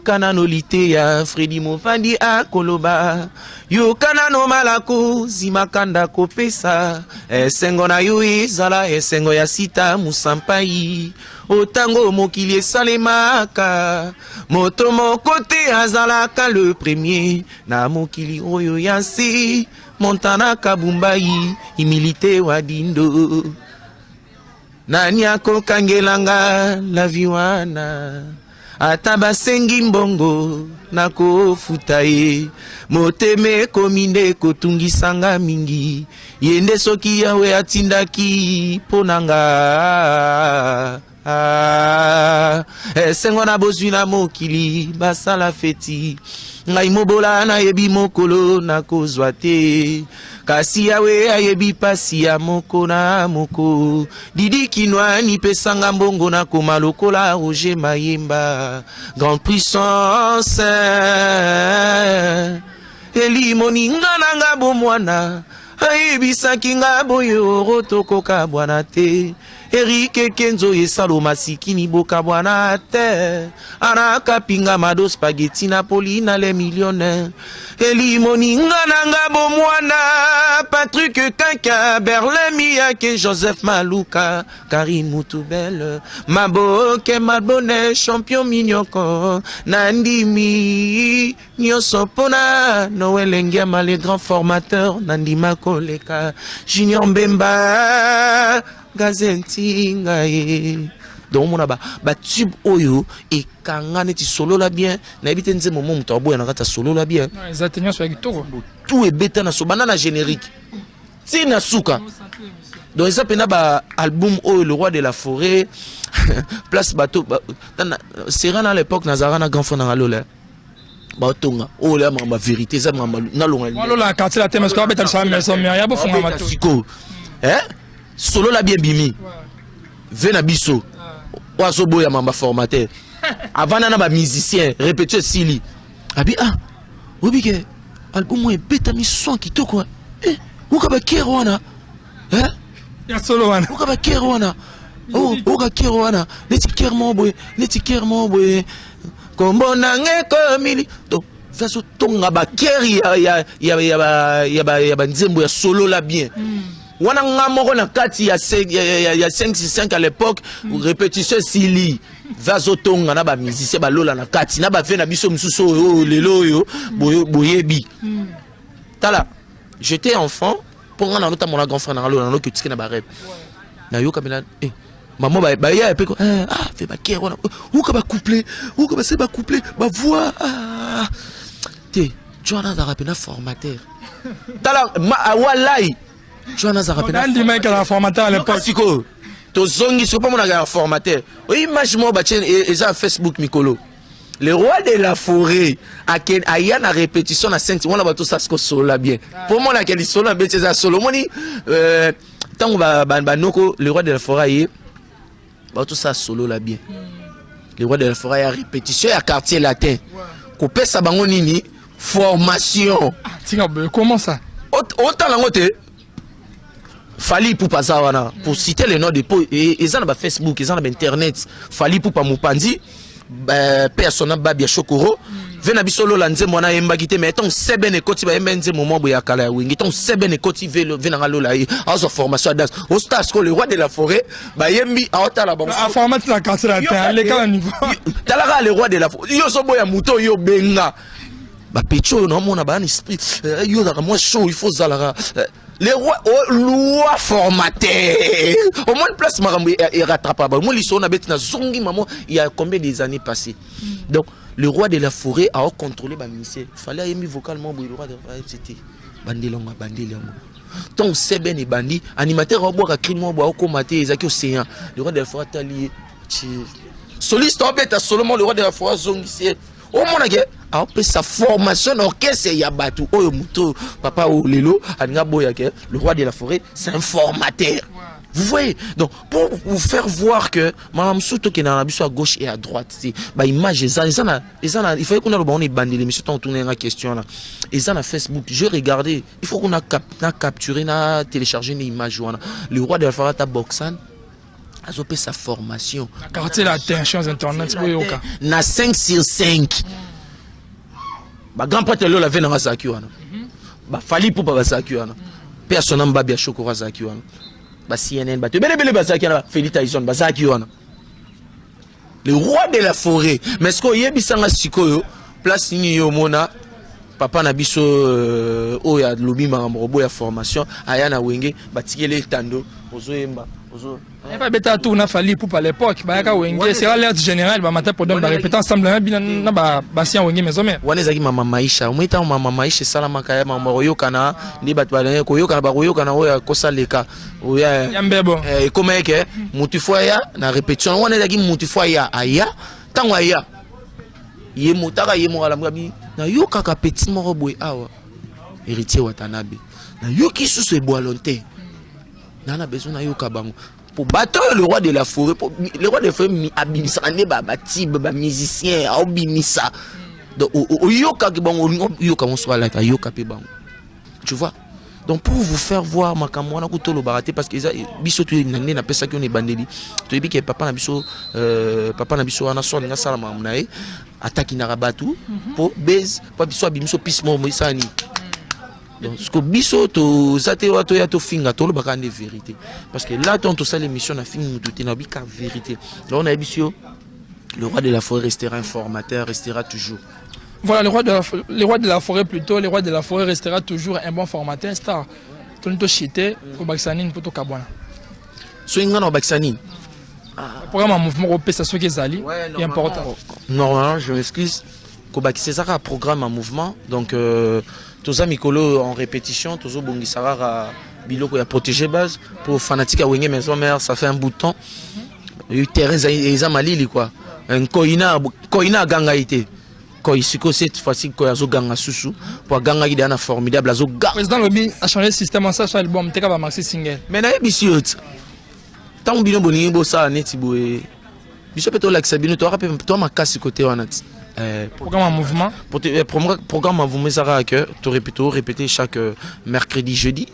kana no lite ya Freddy Mofandi akoloba yo kana no mala ko zimakanda kopesa esengo na yo izala esengo ya sita musampai otango mokili esalemaka moto mokote azalaka le premier na mokili oyo yansi montana kabumbai imilite wadindo nani akokangelanga la viwana ata basengi mbongo nakofuta ye moteme kominde kotungisanga mingi yende soki yawe atindaki ponanga esengo na bozwi na mokili basala feti ngai mobola na yebi mokolo na kozwa te kasi yawe ayebi pasi ya moko na moko didi kinwani pesanga mbongo na koma lokola Roger Mayemba grande puissance eli moninga nanga bomwana ayebisaki nga boyo rotokoka bwana te Eric Kenzo Yesalo Masikini Boka Bwana te Araka Pinga Mado Spaghetti Napoli na les millionnaires Eli Moninga Nanga Bomwana Patrick Kaka Berlin Miyake Joseph Malouka Karim Moutoubel Maboke Mabone Champion Mignoko Nandimi Nyosopona Noël Engiama les grands formateurs Nandima Koleka Junior Mbemba Gazenti ngaye donc mon ba tube oyo et kangane ti solo la bien na ebite nze momo muto aboya na kata solo la bien exactement sur kitoko tout est bêta na so banana générique ti na suka donc ça pena ba album oyo le roi de la forêt place bateau Serena à l'époque Nazarana grand fond na lola batonga oh là ma vérité ça na longa lola quartier la thème parce que beta ça maison mais ya bo fonga mato hein solo la bien bimi vena biso oaso boya mamba formateur avant na ba musicien répéter sili abi obike album est beta mi son kitoko uka ba kerwana ya solo wana uka ba kerwana uka kerwana neti kermo boy kombo nange komili to faso tonga ba keri ya nzembo ya solo la bien wana nga moko na kati ya 565 à l'époque répétition sili vazotonga na ba musicien ba lola na kati na ba ve na biso mususu oyo lelo yo boyebi tala j'étais enfant pour nga na nota mon grand frère na lola na que na ba rap na yo kamela maman ba ya pe ko fait ba kero na ou ka ba couplet ou ka ba se ba couplet ba voix te Joana za rapena formateur tala wallahi Joana za rapena ndi mec la formateur à l'époque siko to zongi siko pas mon formateur image mo ba tien et ça Facebook Mikolo le roi de la forêt a y a na répétition na 5 on la ba to ça siko solo bien pour moi la quel solo bien c'est ça solo moni tant ba noko le roi de la forêt ba tout ça solo là bien le roi de la forêt a répétition à quartier latin ko pesa bango nini formation comment ça autant la ngote Fali pour pas wana pour citer les noms de et ils en ba Facebook ils en ba internet Fali pour pas Mupanzi personnel babia Chokoro vena bisolo la nzembo na yemba kite mais ton sebene koti ba yemba nzembo mo boya kala wingi ton sebene koti velo vena ngalola yi azo formation à danse au stage ko le roi de la forêt ba yembi aota la bon formation la quartier latin les cas niveau talaka le roi de la forêt yo so boya muto yo benga ba pecho no mona ba esprit yo da moi chaud il faut zalara les rois loi formateur au moins place marambo et rattrapable moi li so na beti na zongi maman il y a combien des années passées donc le roi de la forêt a contrôlé ba ministère fallait aimer vocalement le roi de la forêt c'était bandelonga bandelonga donc c'est ben et bandi animateur obo ka crime obo ko maté ezaki océan le roi de la forêt tali soliste obeta seulement le roi de la forêt zongi c'est au moins a fait sa formation orchestre ya batu oyo muto papa o lelo aninga boya ke le roi de la forêt c'est un formateur. Vous voyez, donc pour vous faire voir que Madame Souto qui est dans la à gauche et à droite, c'est bah image il fallait qu'on a le bon bandé les messieurs t'ont tourné la question là. Ils ont Facebook, je regardais, il faut qu'on a capturé, na téléchargé une image le roi de la forêt à Boxan a fait sa formation. Quartier latin, chose internet, na 5 sur 5. Ba grand prêtre là vient dans Zaki wana. Ba fali pour pas Zaki wana. Personne n'a bien chocolat Zaki wana. Ba CNN ba te bele ba Zaki wana Félix Tyson ba Zaki wana. Le roi de la forêt. Mais ce qu'on yebisanga sikoyo place ni yo mona papa na biso oya lobi mamrobo ya formation aya na wenge batikele tando ozoyemba ozo et pas bêta tout na fali pour à l'époque ba ka wenge c'est l'ordre général ba matin pour donner répéter ensemble na ba sien wenge maison mais waneza ki mama maisha umita mama maisha salama kaya mama oyokana ndi batu ba koyokana ba koyokana oya kosaleka oya yambebo comme que mutu foya na répétition waneza ki mutu foya aya tango aya ye motaka ye mo ala mwabi na yo kaka petit moko boy awa héritier Watanabe na yo ki sous bois longtemps nana besoin na yo kabango pour battre le roi de la forêt le roi de la forêt abimisane ba batib ba musicien a obimisa donc yo ka bango yo ka monso la yo ka pe bango tu vois. Donc pour vous faire voir makambo na kutolo baraté parce que biso tu nane na pesa ki on est bandeli to yebi ke papa na biso ana so nga sala mamnae attaque na rabatu pour base pas biso abimiso pismo moisani donc ce que biso to zate wato ya to finga to lo bakande vérité parce que là ton to ça l'émission na fingi mututé na bika vérité là on a biso le roi de la forêt restera informateur restera toujours. Voilà, le roi de la forêt plutôt, le roi de la forêt restera toujours un bon formateur star. Tout le monde chité au Baksanine pour tout Kabwana. Swingana au Baksanine. Le programme en mouvement européen, c'est ce qui est important. Normalement, je m'excuse. Kobaki c'est ça un programme en mouvement. Donc, tous les Mikolo en répétition, tous les Bongisara Biloko a protégé base pour fanatique à Wenge Maison Mère, ça fait un bout de temps. Il y a eu Thérèse et Malili quoi. Un Koina Gangaïté. Quand il cette fois-ci quand il ganga susu pour ganga il est formidable azo ga président Lobi a changé le système en ça sur l'album teka ba maxi single mais na bisiot tant bino boningi bo ça neti boé biso peto la sabino to rappelle toi makasi côté wana Programme en mouvement. Programme en mouvement, ça que tu répéter chaque mercredi, jeudi.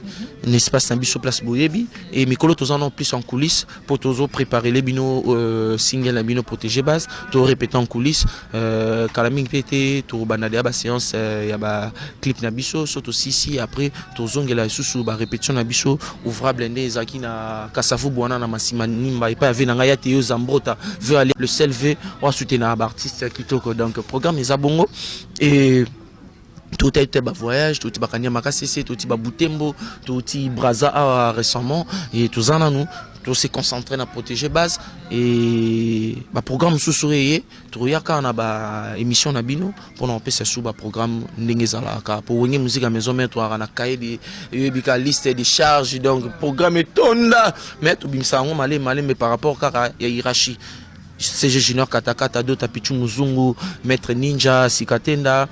N'est-ce pas, c'est sur place Boyebi. Et Mikolo, tu en as plus en coulisses pour préparer les binos, single les binos protégés base. Tu répéter en coulisses. Kalaming PT, tu banadé à séance, il y a clip Nabiso, surtout si après, tu zong la sous répétition Nabiso, ouvrable blindé, Zaki na Kassafou Bouana na Massima Nimba, et pas avec Nangaya Théo Zambrota, veut aller le selver, ou à soutenir un artiste qui toque. Donc, programme est à bongo. Et tout a été voyage, tout a été Makasese, tout a été Boutembo, tout a été Braza récemment, et tout ça, nous. Tout s'est concentré dans protéger base et le programme sous-souré tout y a quand on a émission nabino pour nous passer sous le programme n'engezala pour venir musique à maison mais toi on a cahier de liste de charges donc programme est tonda mais tout bimsa on malé mais par rapport à hiérarchie CG Junior Katakata, Dota Pichu Muzungu, Maître Ninja, Sikatenda,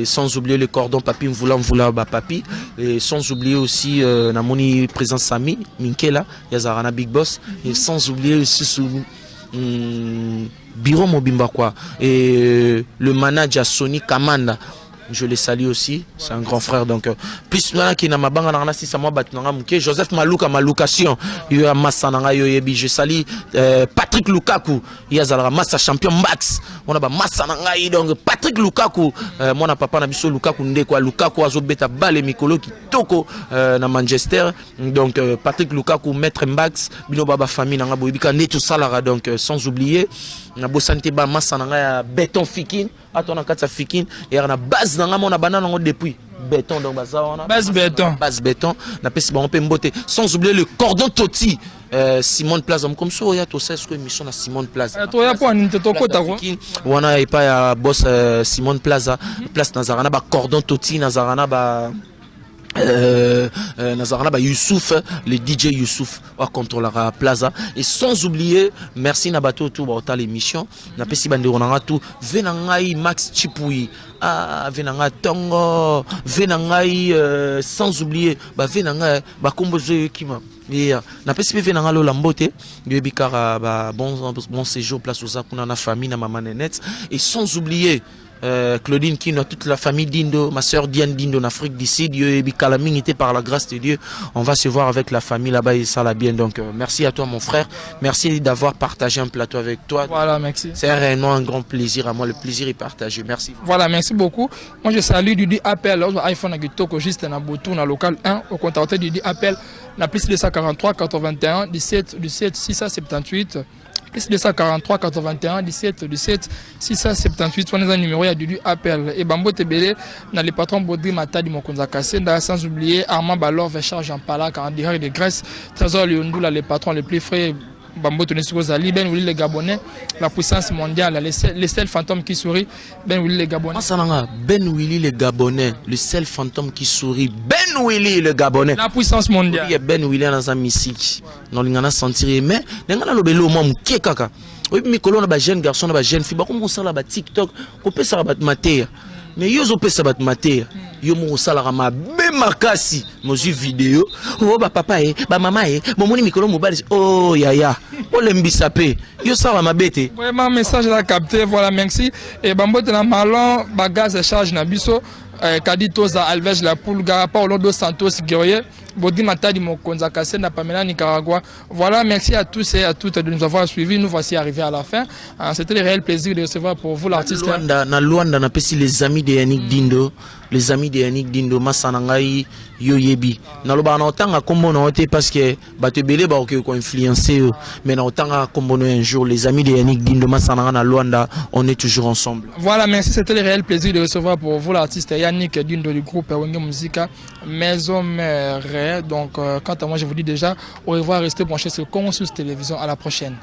sans oublier le cordon Papi Mvula Papi, et sans oublier aussi Namoni Présence Sami, Minkela, Yazarana Big Boss, et sans oublier aussi sous Biro Mobimba quoi, et le manager Sony Kamanda. Je les salue aussi, c'est un grand frère donc plus là qui n'a ma banga na si ça moi batnanga muke Joseph Malouka ma location yo a masananga yo yebi je salue Patrick Lukaku il y a massa champion max on a ba masananga donc Patrick Lukaku mon papa na biso Lukaku ndeko Lukaku azobeta bale mikolo ki toko na Manchester donc Patrick Lukaku maître max bino baba famille nanga boyibika ne tout salara donc sans oublier na bosante ba masananga ya béton fikin atona katsa fikin et na base nanga mona banana ngo depuis béton donc baza on a base béton na pesi ba on peut mbote sans oublier le cordon Toti Simone Plaza comme ça il y a tout ça ce émission na Simone Plaza to ya po ninte to kota ko wana et pas ya boss Simone Plaza place Nazarana ba cordon Toti Nazarana ba Nazarana ba Youssouf le DJ Youssouf va contrôler la plaza et sans oublier merci Nabato tout ba l'émission na pesi bande onanga tout venangai Max Chipui venanga Tongo venangai sans oublier ba venanga ba kombozo kima et na pesi venanga lo lambote de bikara ba bon séjour place aux akuna na famille na maman Nenette et sans oublier Claudine Kino, toute la famille Dindo, ma soeur Diane Dindo en Afrique du Sud, était par la grâce de Dieu. On va se voir avec la famille là-bas et ça l'a bien. Donc merci à toi mon frère, merci d'avoir partagé un plateau avec toi. Voilà, merci. C'est réellement un grand plaisir à moi, le plaisir est partagé. Merci. Voilà, merci beaucoup. Moi je salue du appel iPhone à Toko juste dans Botou, dans local 1, au contact du appel, la plus 243 81 17 678. Plus 243 81 17 678 on a un numéro il y a du appel et Bambo Tebele dans les patrons Baudry Matadi Mokonza Kassenda sans oublier Armand Balor Vécharge en Palak en direct de Grèce Trésor Leondoula les patrons les plus frais Bambo Tonesiko Zali Ben Willy les Gabonais la puissance mondiale les seuls fantômes qui sourient Ben Willy les Gabonais Ben Willy les Gabonais le seul fantôme qui sourit Ben Willy le Gabonais la puissance mondiale il y a Ben Willy dans sa musique non l'ingana sentir mais l'ingana le belo mom qui kaka oui mais colonne ba jeune garçon ba jeune fille ba comme ça là ba TikTok ko pesa ba mater mais yo zo pesa ba mater yo mo sala ma be makasi mo ju vidéo oh ba papa ba maman mo moni mikolo mobile oh yaya o lembisa pe yo sala ma bete vraiment message la capté voilà merci et bambo na malon bagage de charge na biso Kaditoza Alves la Pulga Paulo dos Santos Guerrier Bodi Matadi Mokonza Kassenda Pamela Nicaragua. Voilà, merci à tous et à toutes de nous avoir suivis. Nous voici arrivés à la fin. C'était le réel plaisir de recevoir pour vous l'artiste. Na Luanda na pesi les amis de Yannick Dindo, les amis de Yannick Dindo Masanangai Yoyebi. Na loba na otanga kombo na ote parce que batebele ba ko influencer mais na otanga kombo un jour les amis de Yannick Dindo Masananga na Luanda, on est toujours ensemble. Voilà, merci, c'était le réel plaisir de recevoir pour vous l'artiste Yannick Dindo du groupe Wenge Musica Maison Mère. Donc quant à moi je vous dis déjà au revoir, restez branchés sur Consus Télévision, à la prochaine.